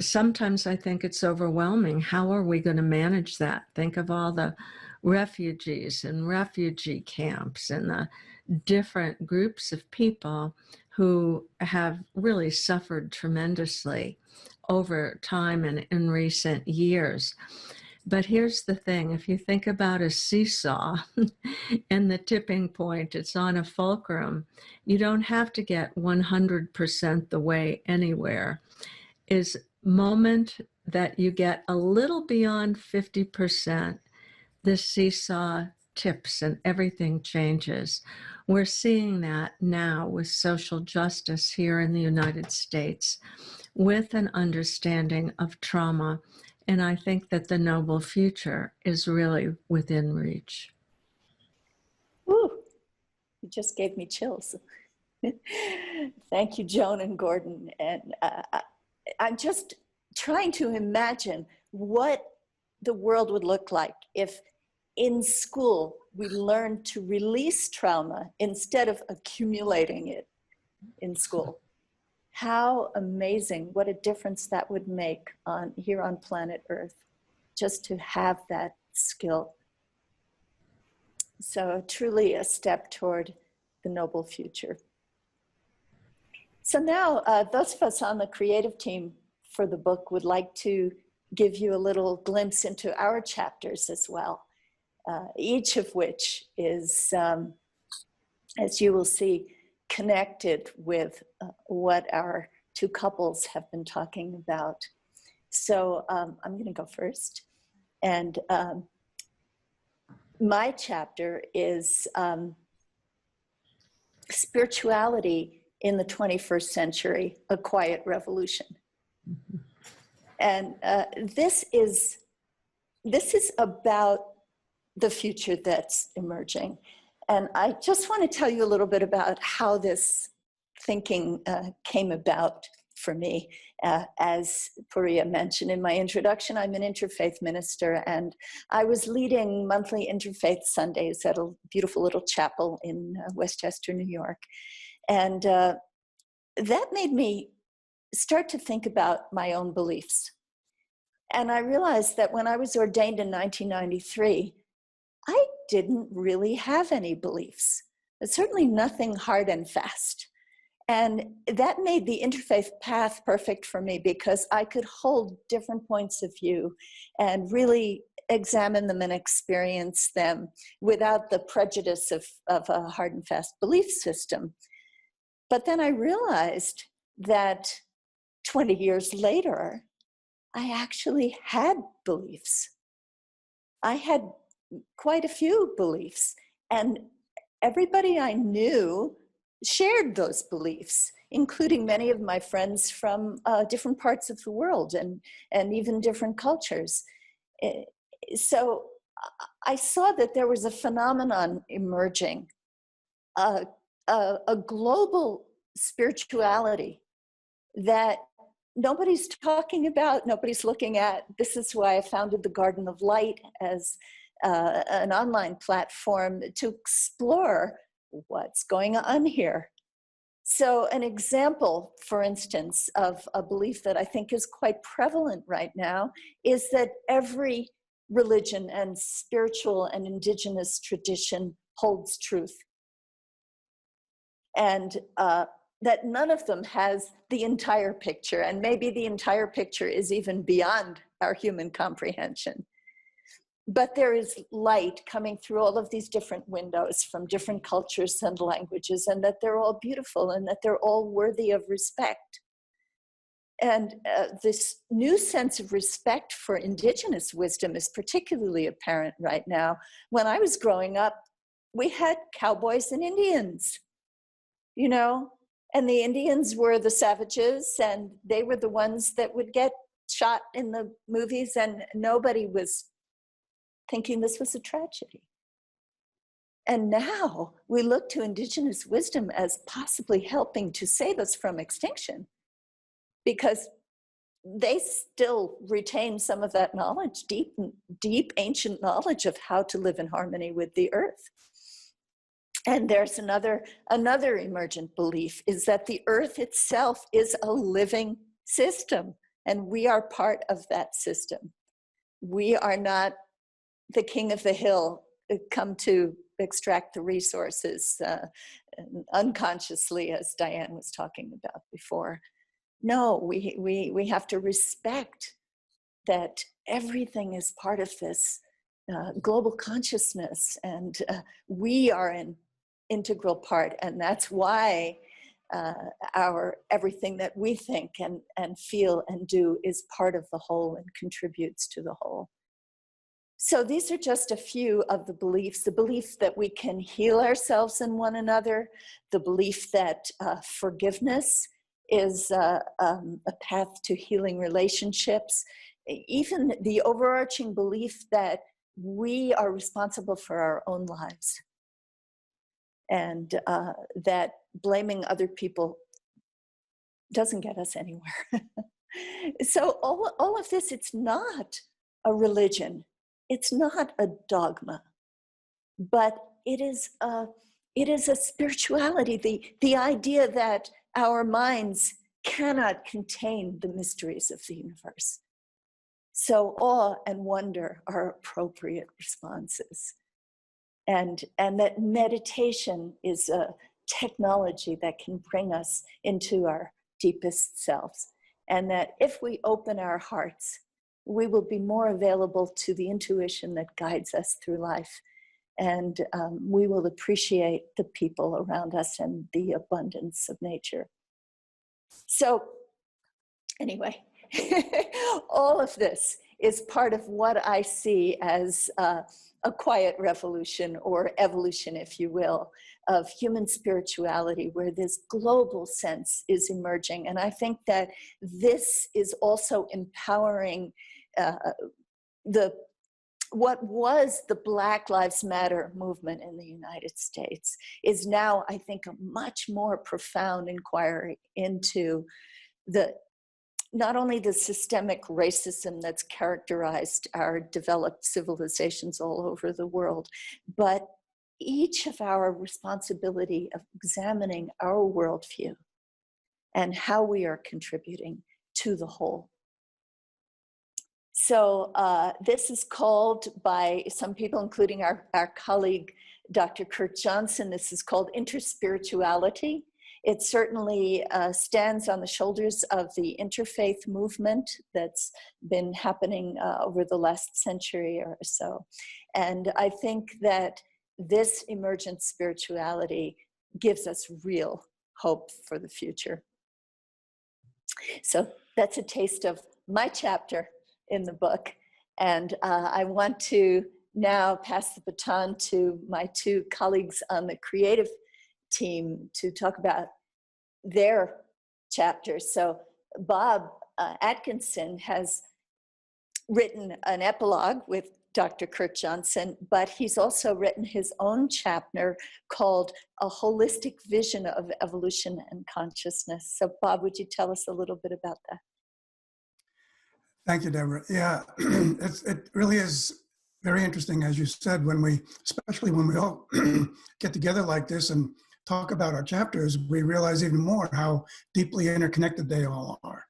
sometimes I think it's overwhelming. How are we going to manage that? Think of all the refugees and refugee camps and the different groups of people who have really suffered tremendously over time and in recent years. But here's the thing, if you think about a seesaw and the tipping point, it's on a fulcrum, you don't have to get 100% the way anywhere. Is moment that you get a little beyond 50%, the seesaw tips and everything changes. We're seeing that now with social justice here in the United States, with an understanding of trauma. And I think that the noble future is really within reach. Ooh, you just gave me chills. Thank you, Joan and Gordon. And I'm just trying to imagine what the world would look like if in school we learned to release trauma instead of accumulating it in school. How amazing, what a difference that would make here on planet Earth, just to have that skill. So truly a step toward the noble future. So now those of us on the creative team for the book would like to give you a little glimpse into our chapters as well, each of which is, as you will see, connected with what our two couples have been talking about. So I'm going to go first. And my chapter is Spirituality in the 21st Century, A Quiet Revolution. And this is about the future that's emerging. And I just want to tell you a little bit about how this thinking came about for me. As Puria mentioned in my introduction, I'm an interfaith minister, and I was leading monthly interfaith Sundays at a beautiful little chapel in Westchester, New York. And that made me start to think about my own beliefs. And I realized that when I was ordained in 1993, I didn't really have any beliefs, certainly nothing hard and fast. And that made the interfaith path perfect for me because I could hold different points of view and really examine them and experience them without the prejudice of a hard and fast belief system. But then I realized that 20 years later, I actually had beliefs. I had quite a few beliefs, and everybody I knew shared those beliefs, including many of my friends from different parts of the world and even different cultures. So I saw that there was a phenomenon emerging, a global spirituality that nobody's talking about, nobody's looking at. This is why I founded the Garden of Light as an online platform to explore what's going on here. So an example, for instance, of a belief that I think is quite prevalent right now is that every religion and spiritual and indigenous tradition holds truth. and that none of them has the entire picture, and maybe the entire picture is even beyond our human comprehension. But there is light coming through all of these different windows from different cultures and languages, and that they're all beautiful and that they're all worthy of respect. And this new sense of respect for indigenous wisdom is particularly apparent right now. When I was growing up, we had cowboys and Indians, you know, and the Indians were the savages, and they were the ones that would get shot in the movies, and nobody was thinking this was a tragedy. And now we look to indigenous wisdom as possibly helping to save us from extinction, because they still retain some of that knowledge, deep ancient knowledge of how to live in harmony with the earth. And there's another emergent belief, is that the earth itself is a living system, and we are part of that system. We are not the king of the hill come to extract the resources unconsciously, as Diane was talking about before. No, we have to respect that everything is part of this global consciousness, and we are an integral part, and that's why our everything that we think and feel and do is part of the whole and contributes to the whole. So these are just a few of the beliefs that we can heal ourselves and one another, the belief that forgiveness is a path to healing relationships, even the overarching belief that we are responsible for our own lives, and that blaming other people doesn't get us anywhere. So all of this, it's not a religion, it's not a dogma, but it is a spirituality, the idea that our minds cannot contain the mysteries of the universe. So awe and wonder are appropriate responses. And that meditation is a technology that can bring us into our deepest selves. And that if we open our hearts, we will be more available to the intuition that guides us through life. And we will appreciate the people around us and the abundance of nature. So anyway, all of this is part of what I see as a quiet revolution, or evolution, if you will, of human spirituality, where this global sense is emerging. And I think that this is also empowering what was the Black Lives Matter movement in the United States is now, I think, a much more profound inquiry into not only the systemic racism that's characterized our developed civilizations all over the world, but each of our responsibility of examining our worldview and how we are contributing to the whole. So this is called by some people, including our colleague, Dr. Kurt Johnson, this is called interspirituality. It certainly stands on the shoulders of the interfaith movement that's been happening over the last century or so. And I think that this emergent spirituality gives us real hope for the future. So that's a taste of my chapter in the book. And I want to now pass the baton to my two colleagues on the creative team to talk about their chapters. So Bob Atkinson has written an epilogue with Dr. Kurt Johnson, but he's also written his own chapter called A Holistic Vision of Evolution and Consciousness. So Bob, would you tell us a little bit about that? Thank you, Deborah. Yeah, it really is very interesting, as you said, especially when we all get together like this and talk about our chapters, we realize even more how deeply interconnected they all are.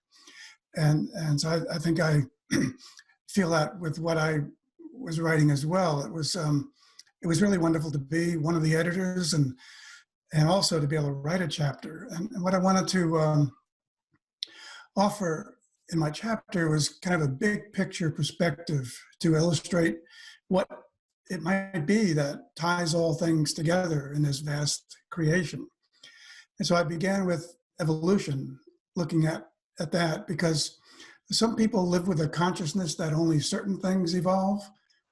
And so I think I feel that with what I was writing as well. It was really wonderful to be one of the editors and also to be able to write a chapter. And what I wanted to offer in my chapter was kind of a big picture perspective to illustrate what it might be that ties all things together in this vast creation. And so I began with evolution, looking at that, because some people live with a consciousness that only certain things evolve,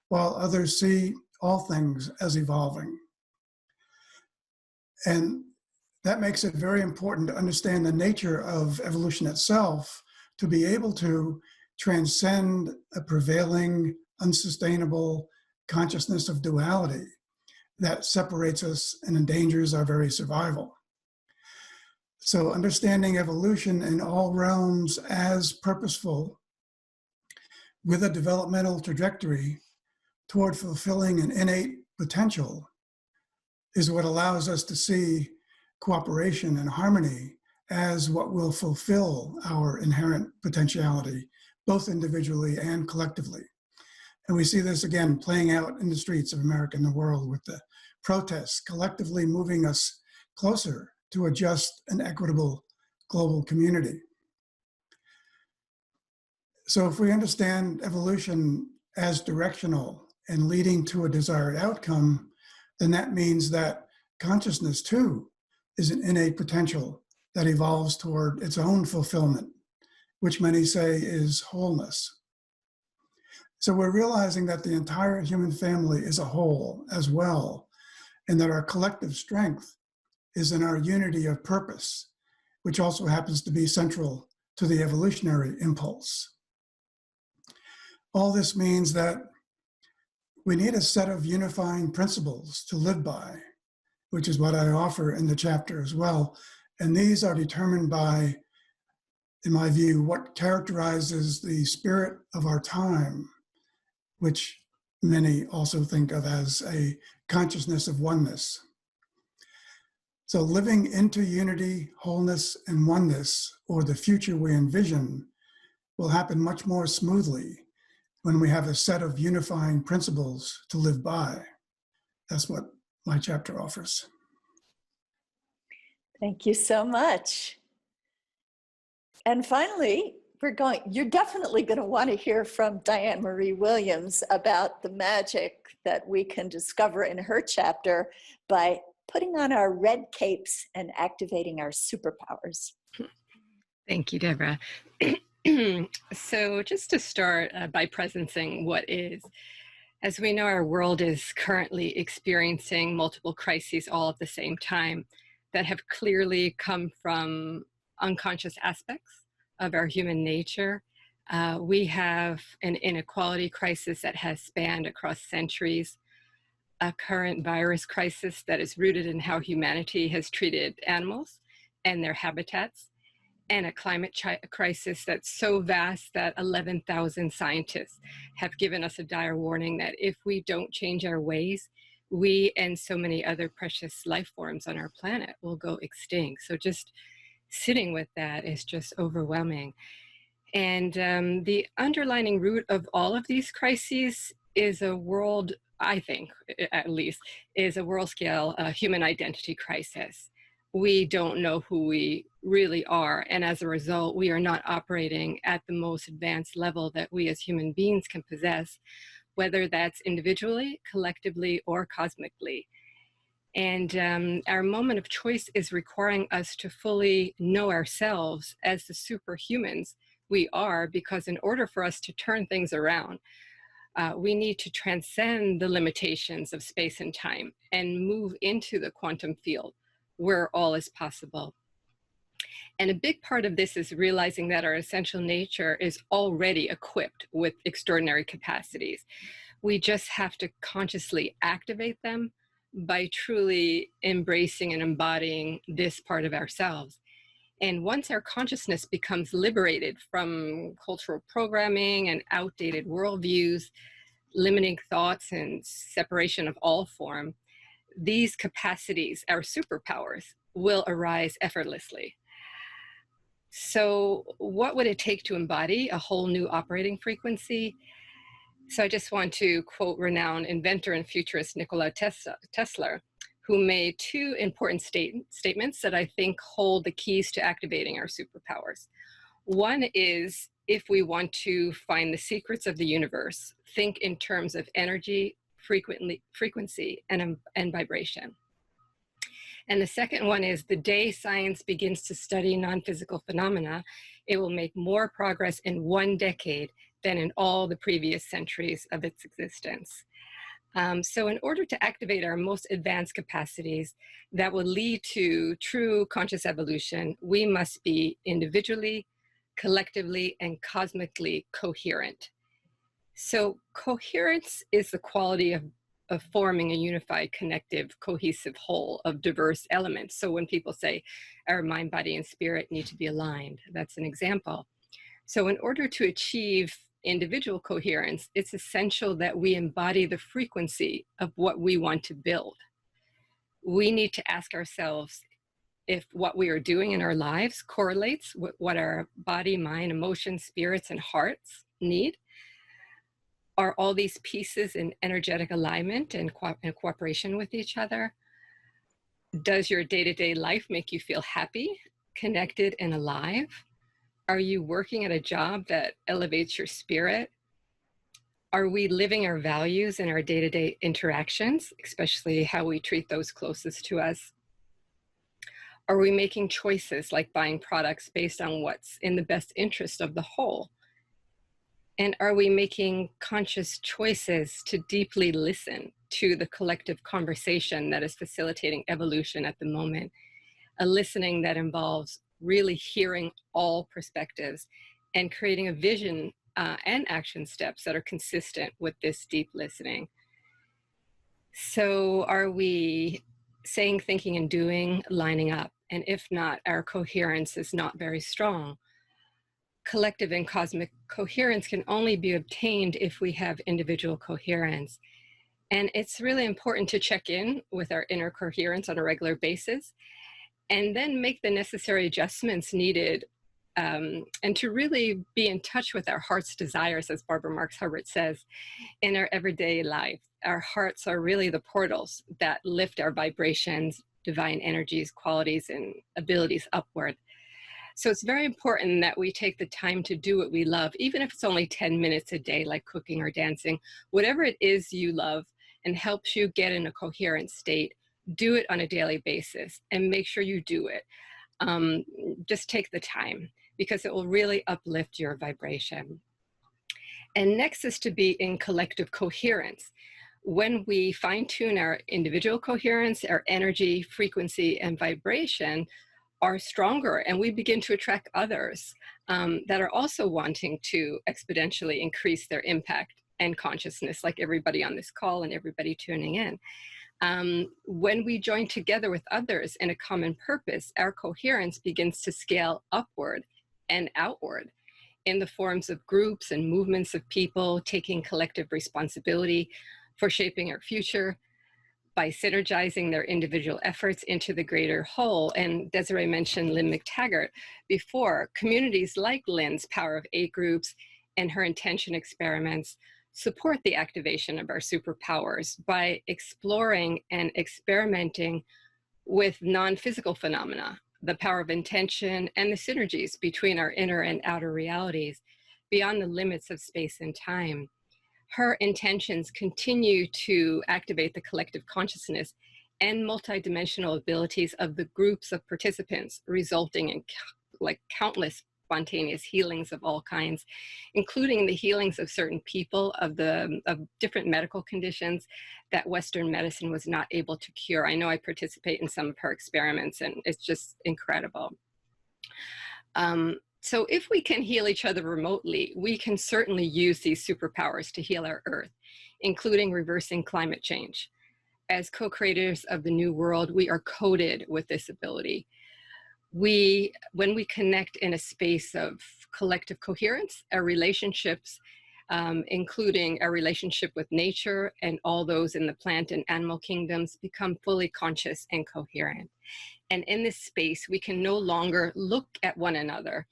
while others see all things as evolving. And that makes it very important to understand the nature of evolution itself, to be able to transcend a prevailing, unsustainable consciousness of duality that separates us and endangers our very survival. So understanding evolution in all realms as purposeful, with a developmental trajectory toward fulfilling an innate potential, is what allows us to see cooperation and harmony as what will fulfill our inherent potentiality, both individually and collectively. And we see this again playing out in the streets of America and the world, with the protests collectively moving us closer to a just and equitable global community. So if we understand evolution as directional and leading to a desired outcome, then that means that consciousness too is an innate potential that evolves toward its own fulfillment, which many say is wholeness. So we're realizing that the entire human family is a whole as well, and that our collective strength is in our unity of purpose, which also happens to be central to the evolutionary impulse. All this means that we need a set of unifying principles to live by, which is what I offer in the chapter as well. And these are determined by, in my view, what characterizes the spirit of our time, which many also think of as a consciousness of oneness. So living into unity, wholeness, and oneness, or the future we envision, will happen much more smoothly when we have a set of unifying principles to live by. That's what my chapter offers. Thank you so much. And finally, you're definitely going to want to hear from Diane Marie Williams about the magic that we can discover in her chapter by putting on our red capes and activating our superpowers. Thank you, Deborah. So just to start by presencing what is. As we know, our world is currently experiencing multiple crises all at the same time that have clearly come from unconscious aspects of our human nature. We have an inequality crisis that has spanned across centuries, a current virus crisis that is rooted in how humanity has treated animals and their habitats, and a climate crisis that's so vast that 11,000 scientists have given us a dire warning that if we don't change our ways, we and so many other precious life forms on our planet will go extinct. So just sitting with that is just overwhelming. And the underlying root of all of these crises is a world, I think, at least, is a world scale human identity crisis. We don't know who we really are. And as a result, we are not operating at the most advanced level that we as human beings can possess, whether that's individually, collectively, or cosmically. And our moment of choice is requiring us to fully know ourselves as the superhumans we are, because in order for us to turn things around, we need to transcend the limitations of space and time and move into the quantum field where all is possible. And a big part of this is realizing that our essential nature is already equipped with extraordinary capacities. We just have to consciously activate them by truly embracing and embodying this part of ourselves. And once our consciousness becomes liberated from cultural programming and outdated worldviews, limiting thoughts and separation of all form, these capacities, our superpowers, will arise effortlessly. So what would it take to embody a whole new operating frequency? So I just want to quote renowned inventor and futurist Nikola Tesla, who made two important statements that I think hold the keys to activating our superpowers. One is, if we want to find the secrets of the universe, think in terms of energy, frequency, and vibration. And the second one is, the day science begins to study non-physical phenomena, it will make more progress in 1 decade than in all the previous centuries of its existence. So in order to activate our most advanced capacities that will lead to true conscious evolution, we must be individually, collectively, and cosmically coherent. So coherence is the quality of forming a unified, connective, cohesive whole of diverse elements. So when people say our mind, body, and spirit need to be aligned, that's an example. So in order to achieve individual coherence, it's essential that we embody the frequency of what we want to build. We need to ask ourselves if what we are doing in our lives correlates with what our body, mind, emotions, spirits, and hearts need. Are all these pieces in energetic alignment and cooperation with each other? Does your day-to-day life make you feel happy, connected, and alive? Are you working at a job that elevates your spirit? Are we living our values in our day-to-day interactions, especially how we treat those closest to us? Are we making choices like buying products based on what's in the best interest of the whole? And are we making conscious choices to deeply listen to the collective conversation that is facilitating evolution at the moment? A listening that involves really hearing all perspectives and creating a vision and action steps that are consistent with this deep listening. So are we saying, thinking, and doing lining up? And if not, our coherence is not very strong. Collective and cosmic coherence can only be obtained if we have individual coherence. And it's really important to check in with our inner coherence on a regular basis, and then make the necessary adjustments needed, and to really be in touch with our heart's desires, as Barbara Marx Hubbard says, in our everyday life. Our hearts are really the portals that lift our vibrations, divine energies, qualities, and abilities upward. So it's very important that we take the time to do what we love, even if it's only 10 minutes a day, like cooking or dancing. Whatever it is you love and helps you get in a coherent state, do it on a daily basis and make sure you do it. Just take the time, because it will really uplift your vibration. And next is to be in collective coherence. When we fine-tune our individual coherence, our energy, frequency, and vibration are stronger, and we begin to attract others that are also wanting to exponentially increase their impact and consciousness, like everybody on this call and everybody tuning in. When we join together with others in a common purpose, our coherence begins to scale upward and outward in the forms of groups and movements of people taking collective responsibility for shaping our future by synergizing their individual efforts into the greater whole. And Desiree mentioned Lynn McTaggart before. Communities like Lynn's Power of 8 groups and her intention experiments support the activation of our superpowers by exploring and experimenting with non-physical phenomena, the power of intention, and the synergies between our inner and outer realities beyond the limits of space and time. Her intentions continue to activate the collective consciousness and multidimensional abilities of the groups of participants, resulting in countless spontaneous healings of all kinds, including the healings of certain people of different medical conditions that Western medicine was not able to cure. I know I participate in some of her experiments, and it's just incredible. So if we can heal each other remotely, we can certainly use these superpowers to heal our Earth, including reversing climate change. As co-creators of the new world, we are coded with this ability. When we connect in a space of collective coherence, our relationships, including our relationship with nature and all those in the plant and animal kingdoms, become fully conscious and coherent. And in this space, we can no longer look at one another,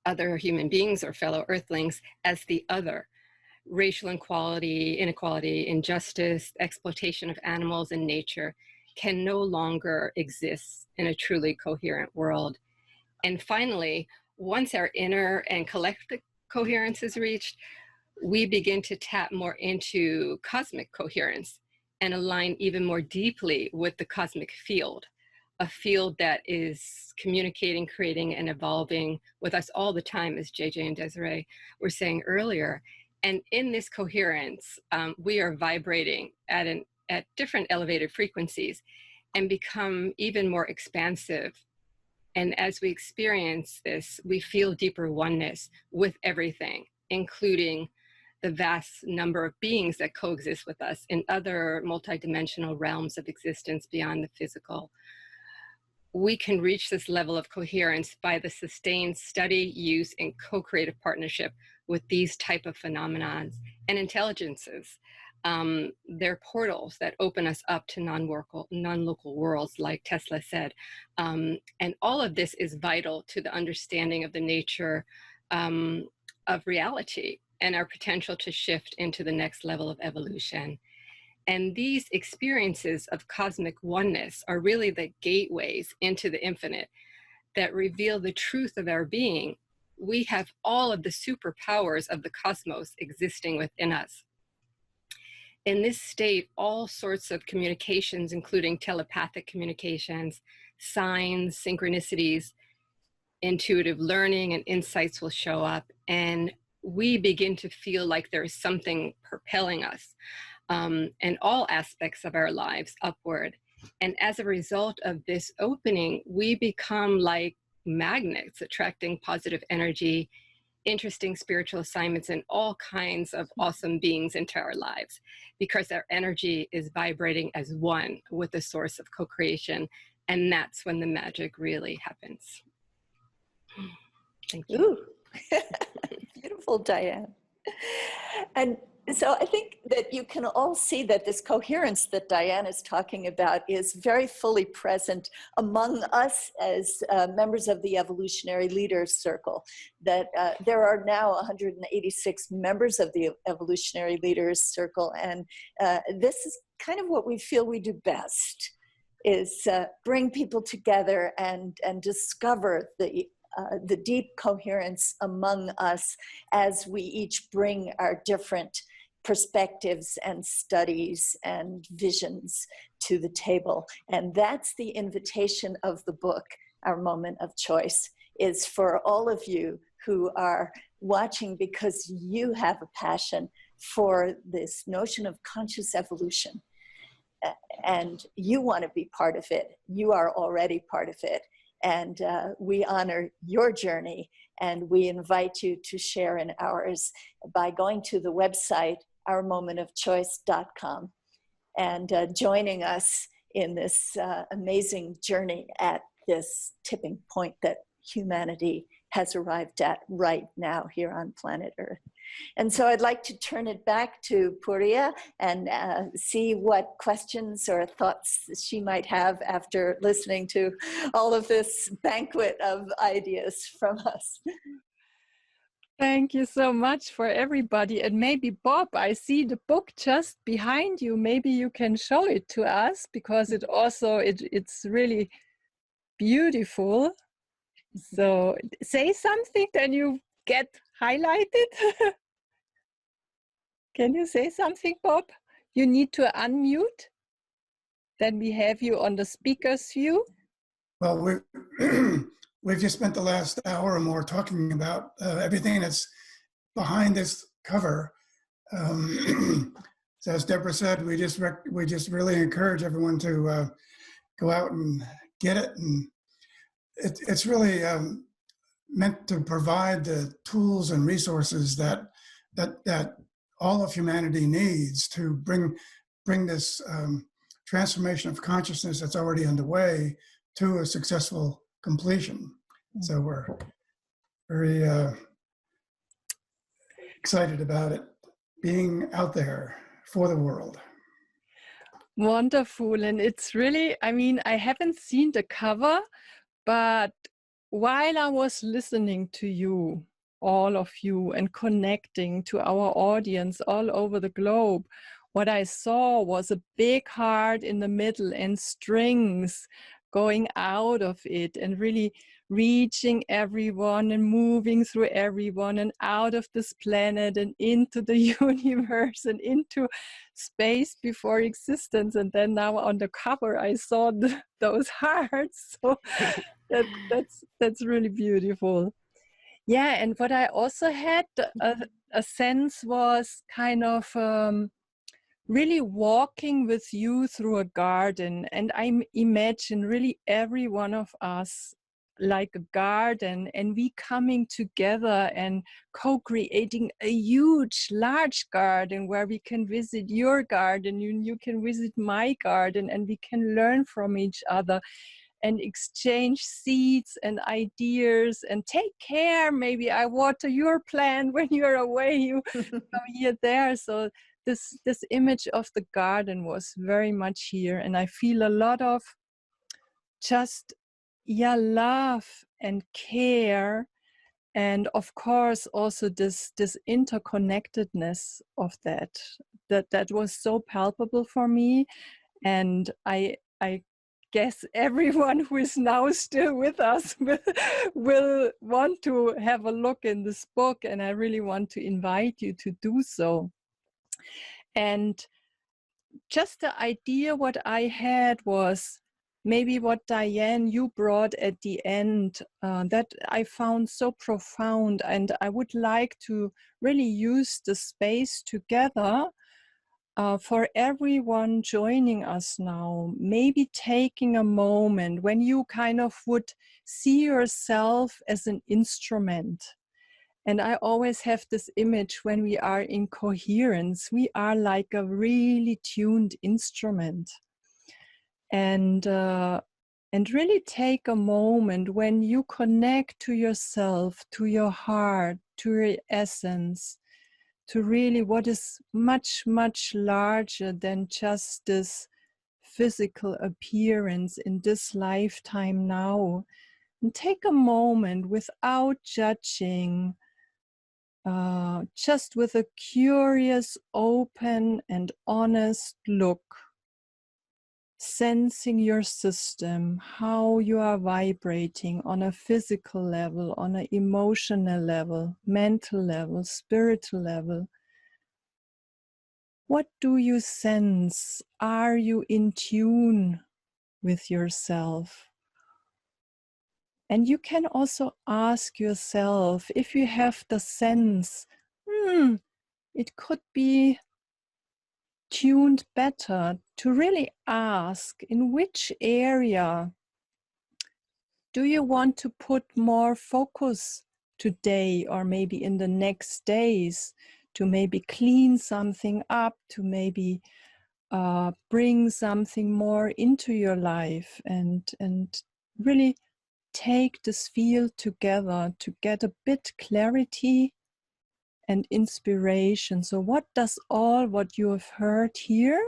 other human beings or fellow earthlings, as the other. racial inequality, injustice, exploitation of animals and nature can no longer exist in a truly coherent world. And finally, once our inner and collective coherence is reached, we begin to tap more into cosmic coherence and align even more deeply with the cosmic field, a field that is communicating, creating, and evolving with us all the time, as JJ and Desiree were saying earlier. And in this coherence, we are vibrating at different elevated frequencies and become even more expansive. And as we experience this, we feel deeper oneness with everything, including the vast number of beings that coexist with us in other multidimensional realms of existence beyond the physical. We can reach this level of coherence by the sustained study, use, and co-creative partnership with these type of phenomenons and intelligences. They're portals that open us up to non-local worlds, like Tesla said. And all of this is vital to the understanding of the nature of reality and our potential to shift into the next level of evolution. And these experiences of cosmic oneness are really the gateways into the infinite that reveal the truth of our being. We have all of the superpowers of the cosmos existing within us. In this state, all sorts of communications, including telepathic communications, signs, synchronicities, intuitive learning, and insights will show up. And we begin to feel like there is something propelling us in all aspects of our lives upward. And as a result of this opening, we become like magnets, attracting positive energy, interesting spiritual assignments, and all kinds of awesome beings into our lives, because our energy is vibrating as one with the source of co-creation. And that's when the magic really happens. Thank you. Ooh. Beautiful, Diane. And so I think that you can all see that this coherence that Diane is talking about is very fully present among us as members of the Evolutionary Leaders Circle. That there are now 186 members of the Evolutionary Leaders Circle, and this is kind of what we feel we do best, is bring people together and discover the deep coherence among us as we each bring our different perspectives and studies and visions to the table. And that's the invitation of the book, Our Moment of Choice, is for all of you who are watching because you have a passion for this notion of conscious evolution. And you want to be part of it. You are already part of it. And we honor your journey, and we invite you to share in ours by going to the website, ourmomentofchoice.com, and joining us in this amazing journey at this tipping point that humanity has arrived at right now here on planet Earth. And so I'd like to turn it back to Puria and see what questions or thoughts she might have after listening to all of this banquet of ideas from us. Thank you so much for everybody. And maybe Bob, I see the book just behind you. Maybe you can show it to us, because it also, it's really beautiful. So say something, then you get highlighted. Can you say something, Bob? You need to unmute. Then we have you on the speaker's view. Well, we've just spent the last hour or more talking about everything that's behind this cover. So as Deborah said, we just really encourage everyone to go out and get it. And it's really meant to provide the tools and resources that all of humanity needs to bring this transformation of consciousness that's already underway to a successful completion. So we're very excited about it being out there for the world. Wonderful. And it's really, I mean, I haven't seen the cover, but while I was listening to you, all of you and connecting to our audience all over the globe, what I saw was a big heart in the middle and strings going out of it and really reaching everyone and moving through everyone and out of this planet and into the universe and into space before existence. And then now on the cover I saw those hearts. So that's really beautiful. Yeah, and what I also had a sense was kind of really walking with you through a garden. And I imagine really every one of us like a garden, and we coming together and co-creating a huge, large garden where we can visit your garden, you can visit my garden, and we can learn from each other and exchange seeds and ideas and take care. Maybe I water your plant when you're away, you come here there. So this image of the garden was very much here, and I feel a lot of just love and care, and of course also this interconnectedness of that was so palpable for me. And I guess everyone who is now still with us will want to have a look in this book, and I really want to invite you to do so. And just the idea what I had was maybe what Diane you brought at the end, that I found so profound, and I would like to really use the space together for everyone joining us now, maybe taking a moment when you kind of would see yourself as an instrument. And I always have this image when we are in coherence, we are like a really tuned instrument. And really take a moment when you connect to yourself, to your heart, to your essence, to really what is much, much larger than just this physical appearance in this lifetime now. And take a moment without judging, just with a curious, open and honest look, sensing your system, how you are vibrating on a physical level, on an emotional level, mental level, spiritual level. What do you sense? Are you in tune with yourself? And you can also ask yourself if you have the sense, it could be tuned better, to really ask, in which area do you want to put more focus today, or maybe in the next days, to maybe clean something up, to maybe bring something more into your life, and really take this field together to get a bit clarity and inspiration. So what does all what you have heard here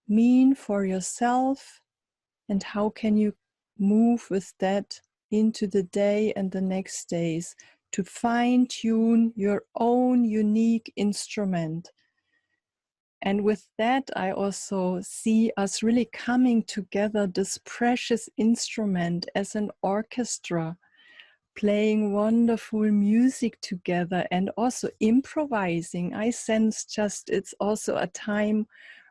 mean for yourself, and how can you move with that into the day and the next days to fine tune your own unique instrument? And with that, I also see us really coming together, this precious instrument as an orchestra, playing wonderful music together and also improvising. I sense just it's also a time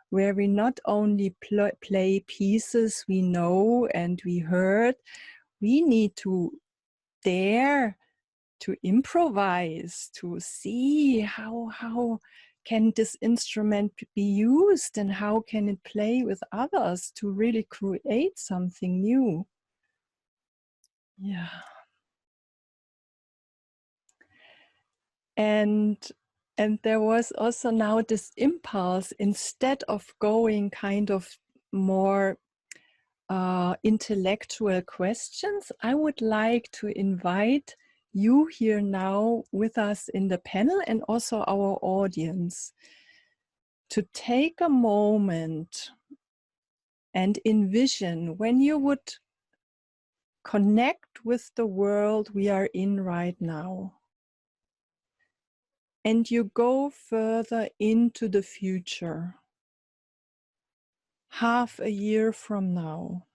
where we not only play pieces we know and we heard, we need to dare to improvise, to see how can this instrument be used and how can it play with others to really create something new. Yeah. And there was also now this impulse, instead of going kind of more intellectual questions, I would like to invite you here now with us in the panel and also our audience to take a moment and envision when you would connect with the world we are in right now. and you go further into the future, half a year from now,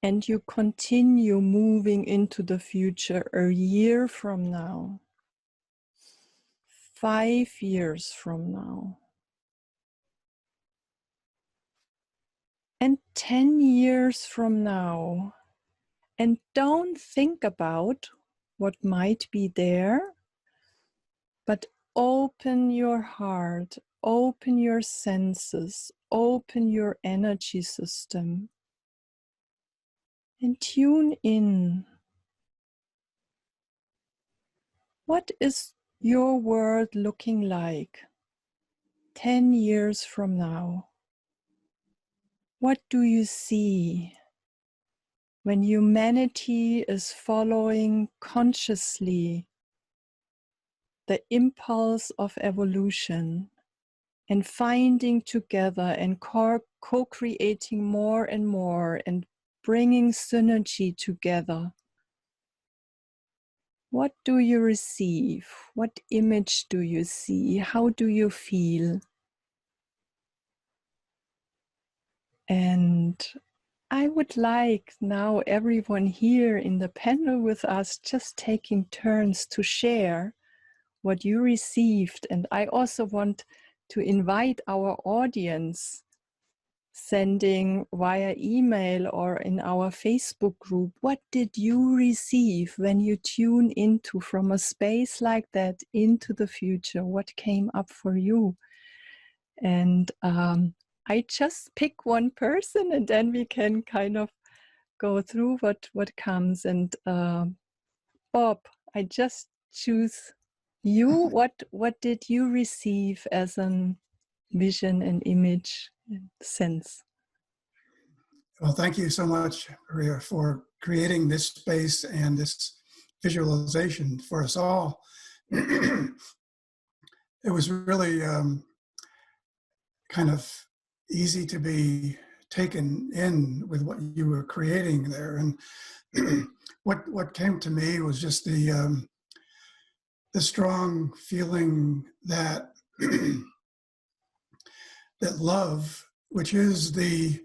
and you continue moving into the future a year from now, 5 years from now, and 10 years from now. And don't think about what might be there, but open your heart, open your senses, open your energy system, and tune in. What is your world looking like 10 years from now? What do you see when humanity is following consciously the impulse of evolution and finding together and co-creating more and bringing synergy together? What do you receive? What image do you see? How do you feel? And I would like now everyone here in the panel with us just taking turns to share what you received. And I also want to invite our audience, sending via email or in our Facebook group, what did you receive when you tune into, from a space like that, into the future? What came up for you? And I just pick one person, and then we can kind of go through what comes. And Bob, I just choose you. What did you receive as an vision and image and sense? Well, thank you so much, Puria, for creating this space and this visualization for us all. It was really kind of easy to be taken in with what you were creating there. And what came to me was just the strong feeling that that love, which is the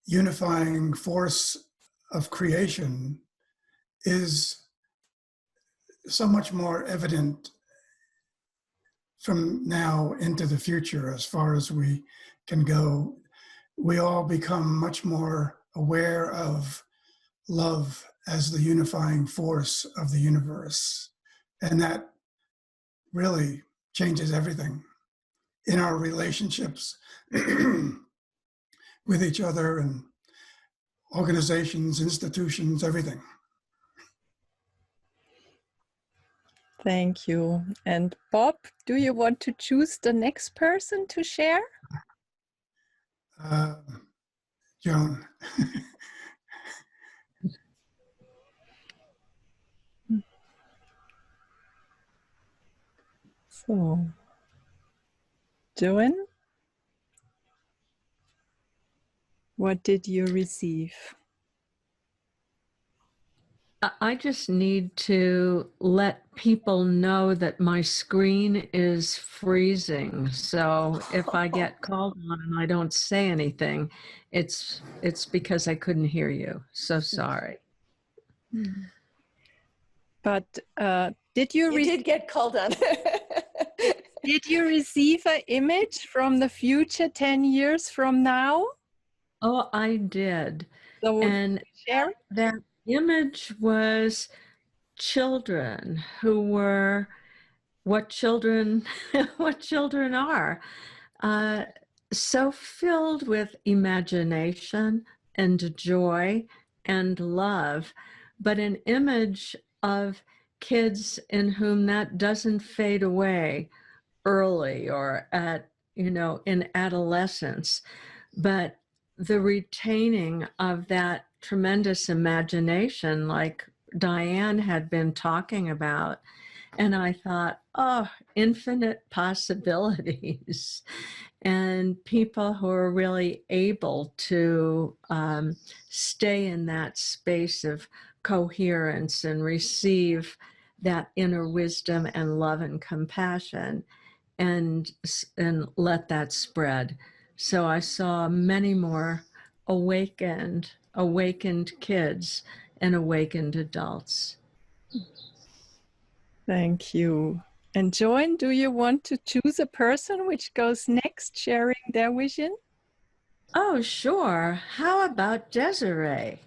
unifying force of creation, is so much more evident from now into the future. As far as we can go, we all become much more aware of love as the unifying force of the universe. And that really changes everything in our relationships with each other and organizations, institutions, everything. Thank you. And Bob, do you want to choose the next person to share? Joan. So, Joan, what did you receive? I just need to let people know that my screen is freezing. So if I get called on and I don't say anything, it's because I couldn't hear you. So sorry. But did you did get called on. Did you receive an image from the future 10 years from now? Oh, I did. So And share that image was children who were what children are, so filled with imagination and joy and love, but an image of kids in whom that doesn't fade away early or in adolescence, but the retaining of that tremendous imagination, like Diane had been talking about. And I thought, oh, infinite possibilities, and people who are really able to stay in that space of coherence and receive that inner wisdom and love and compassion, and let that spread. So I saw many more awakened kids and awakened adults. Thank you. And Joan, do you want to choose a person which goes next, sharing their vision? Oh, sure. How about Desiree?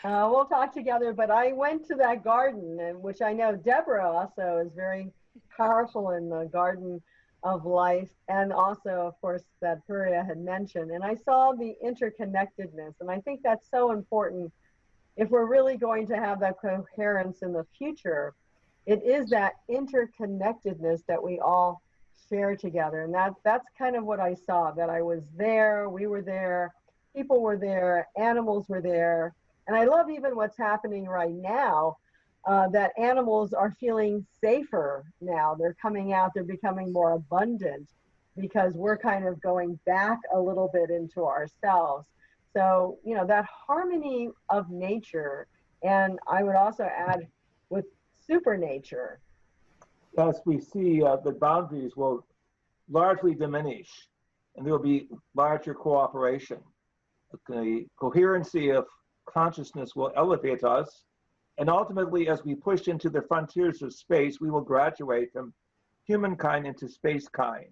We'll talk together, but I went to that garden, and which I know Deborah also is very powerful in the garden of life, and also, of course, that Puria had mentioned. And I saw the interconnectedness, and I think that's so important if we're really going to have that coherence in the future. It is that interconnectedness that we all share together, and that's kind of what I saw, that I was there, we were there, people were there, animals were there. And I love even what's happening right now, that animals are feeling safer now. They're coming out, they're becoming more abundant because we're kind of going back a little bit into ourselves. So, you know, that harmony of nature, and I would also add with supernature. As we see, the boundaries will largely diminish, and there will be larger cooperation. The coherency of consciousness will elevate us, and ultimately, as we push into the frontiers of space, we will graduate from humankind into spacekind,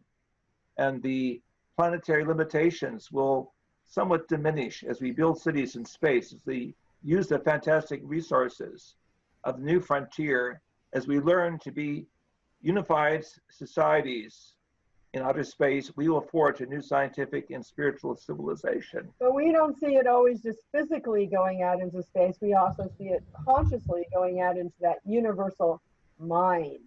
and the planetary limitations will somewhat diminish as we build cities in space, as we use the fantastic resources of the new frontier, as we learn to be unified societies in outer space. We will forge a new scientific and spiritual civilization. But we don't see it always just physically going out into space. We also see it consciously going out into that universal mind.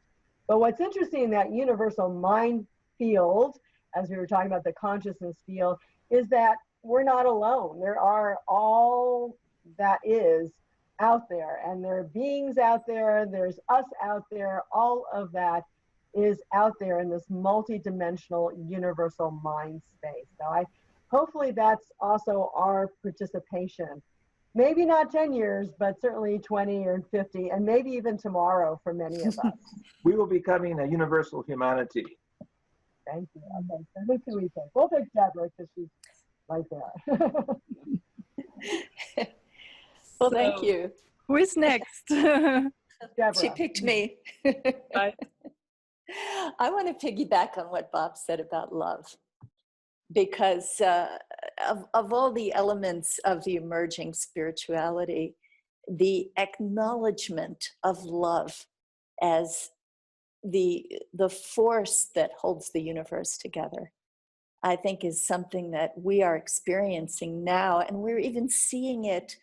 But what's interesting in that universal mind field, as we were talking about the consciousness field, is that we're not alone. There are all that is out there, and there are beings out there, there's us out there, all of that is out there in this multi-dimensional universal mind space. So hopefully that's also our participation. Maybe not 10 years, but certainly 20 or 50, and maybe even tomorrow for many of us. We will be becoming a universal humanity. Thank you. Okay, so who can we pick? We'll pick Deborah because she's right there. Well, thank you. Who is next? Deborah. She picked me. Right. I want to piggyback on what Bob said about love, because of all the elements of the emerging spirituality, the acknowledgement of love as the force that holds the universe together, I think is something that we are experiencing now, and we're even seeing it.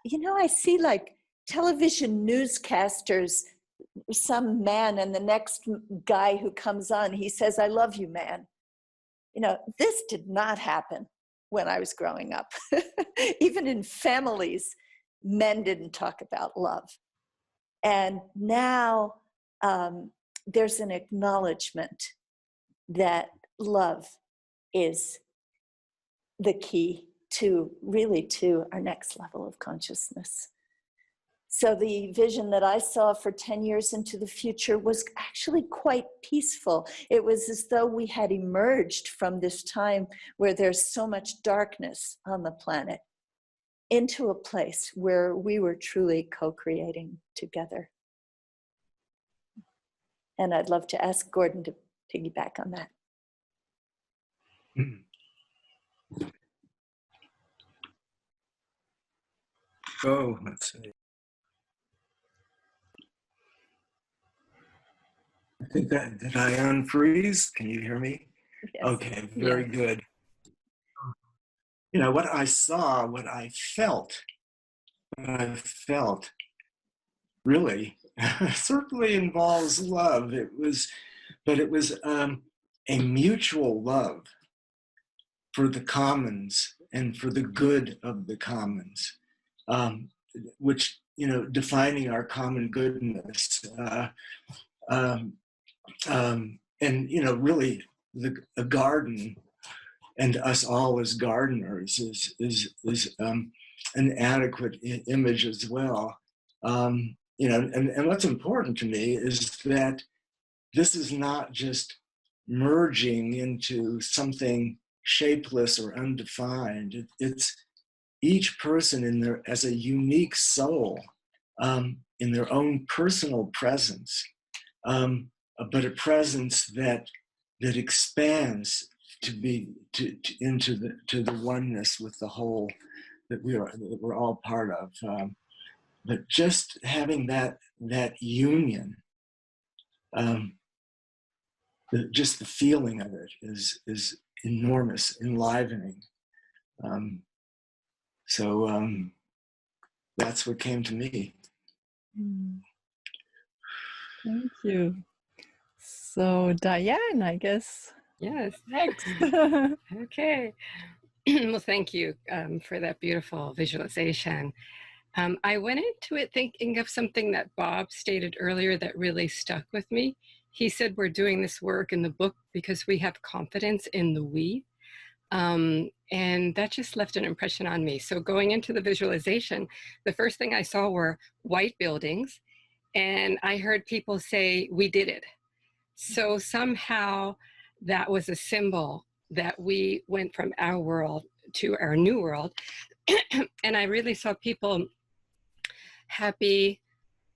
You know, I see like television newscasters, some man, and the next guy who comes on, he says, "I love you, man." You know, this did not happen when I was growing up. Even in families, men didn't talk about love. And now there's an acknowledgement that love is the key to our next level of consciousness. So the vision that I saw for 10 years into the future was actually quite peaceful. It was as though we had emerged from this time where there's so much darkness on the planet into a place where we were truly co-creating together. And I'd love to ask Gordon to piggyback on that. Oh, let's see. I think that, did I unfreeze? Can you hear me? Yes. Okay, very good. You know, what I saw, what I felt really certainly involves love. It was a mutual love for the commons and for the good of the commons, which, you know, defining our common goodness. And, you know, really a garden and us all as gardeners is an adequate image as well. you know, and what's important to me is that this is not just merging into something shapeless or undefined. It's each person in their, as a unique soul, in their own personal presence, but a presence that expands into the oneness with the whole that we're all part of. But just having that union, just the feeling of it is enormous, enlivening. So that's what came to me. Thank you. So Diane, I guess. Yes. Next. Okay. Well, thank you for that beautiful visualization. I went into it thinking of something that Bob stated earlier that really stuck with me. He said, we're doing this work in the book because we have confidence in the we. And that just left an impression on me. So going into the visualization, the first thing I saw were white buildings, and I heard people say, we did it. So somehow that was a symbol that we went from our world to our new world. And I really saw people happy,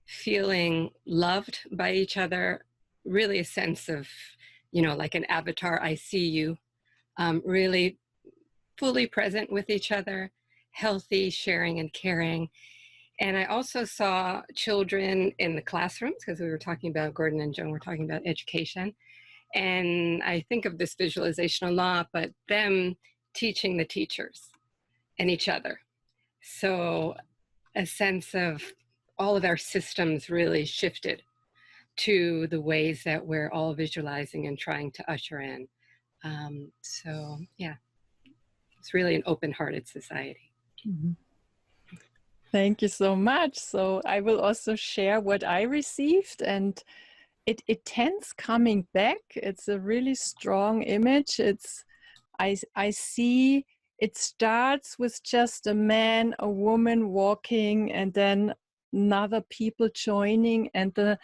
feeling loved by each other, really a sense of, you know, like an avatar, I see you, really fully present with each other, healthy, sharing and caring. And I also saw children in the classrooms, because we were talking about, Gordon and Joan were talking about education. And I think of this visualization a lot, but them teaching the teachers and each other. So a sense of all of our systems really shifted to the ways that we're all visualizing and trying to usher in. So yeah, it's really an open-hearted society. Mm-hmm. Thank you so much. So I will also share what I received, and it tends coming back. It's a really strong image. I see it starts with just a man, a woman walking, and then other people joining. And the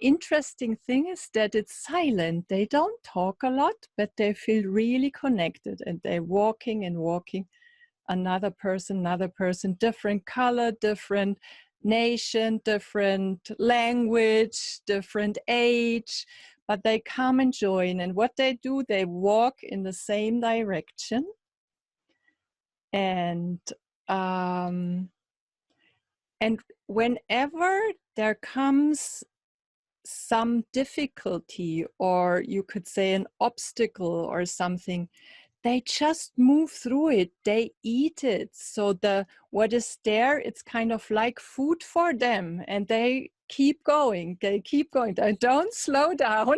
interesting thing is that it's silent. They don't talk a lot, but they feel really connected, and they're walking and walking. Another person, different color, different nation, different language, different age, but they come and join. And what they do, they walk in the same direction. And whenever there comes some difficulty, or you could say an obstacle or something, they just move through it. They eat it. So what is there, it's kind of like food for them, and they keep going. They keep going. They don't slow down.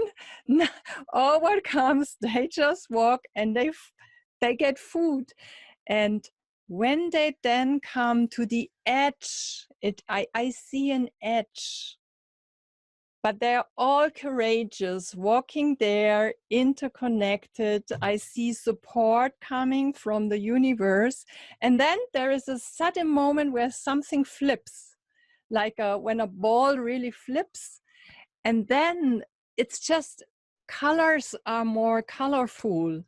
All what comes, they just walk, and they get food. And when they then come to the edge, I see an edge. But they're all courageous, walking there, interconnected. I see support coming from the universe. And then there is a sudden moment where something flips, like when a ball really flips. And then it's just colors are more colorful,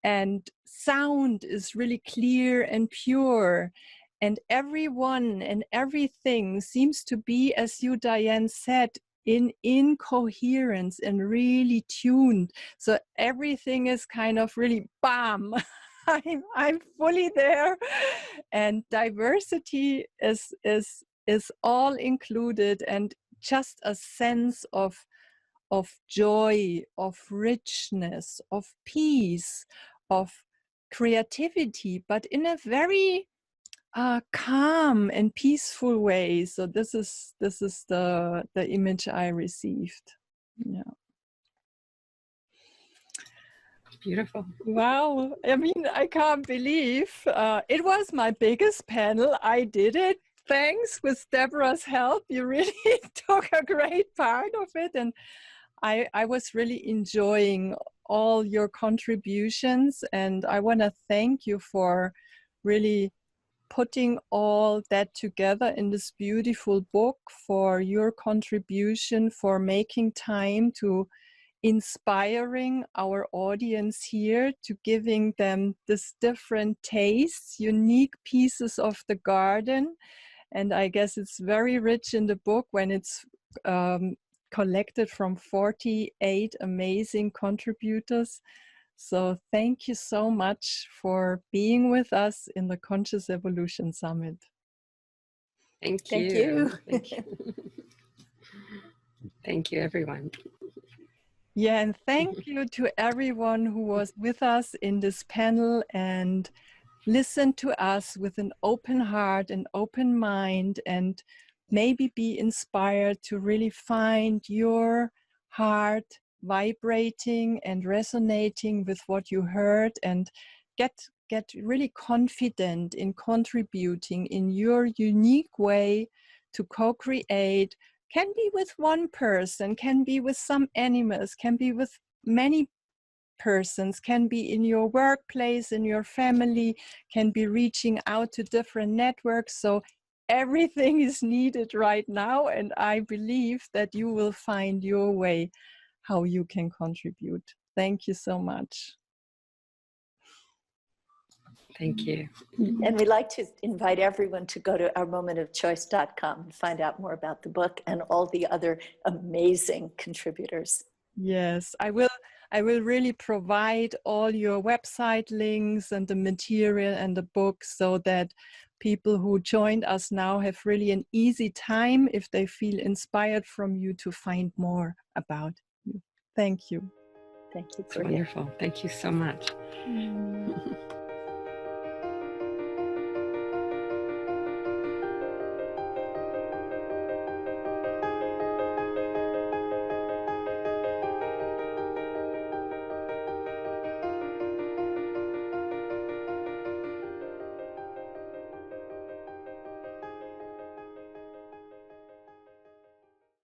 and sound is really clear and pure. And everyone and everything seems to be, as you, Diane, said, in coherence and really tuned. So everything is kind of really bam. I'm fully there, and diversity is all included, and just a sense of joy, of richness, of peace, of creativity, but in a very calm and peaceful way. So this is the image I received. Yeah. Beautiful. Wow. I mean, I can't believe it was my biggest panel. I did it. Thanks, with Deborah's help. You really took a great part of it, and I was really enjoying all your contributions, and I want to thank you for really putting all that together in this beautiful book, for your contribution, for making time to inspiring our audience here, to giving them this different tastes, unique pieces of the garden. And I guess it's very rich in the book when it's collected from 48 amazing contributors. So thank you so much for being with us in the Conscious Evolution Summit. Thank Thank you. you. Thank you. Thank you, everyone. Yeah, and thank you to everyone who was with us in this panel and listened to us with an open heart and open mind, and maybe be inspired to really find your heart vibrating and resonating with what you heard, and get really confident in contributing in your unique way to co-create. Can be with one person, can be with some animals, can be with many persons, can be in your workplace, in your family, can be reaching out to different networks. So everything is needed right now, and I believe that you will find your way how you can contribute. Thank you so much. Thank you. And we'd like to invite everyone to go to ourmomentofchoice.com and find out more about the book and all the other amazing contributors. Yes, I will really provide all your website links and the material and the book, so that people who joined us now have really an easy time, if they feel inspired from you, to find more about you. Thank you. Thank you. It's wonderful. Thank you so much.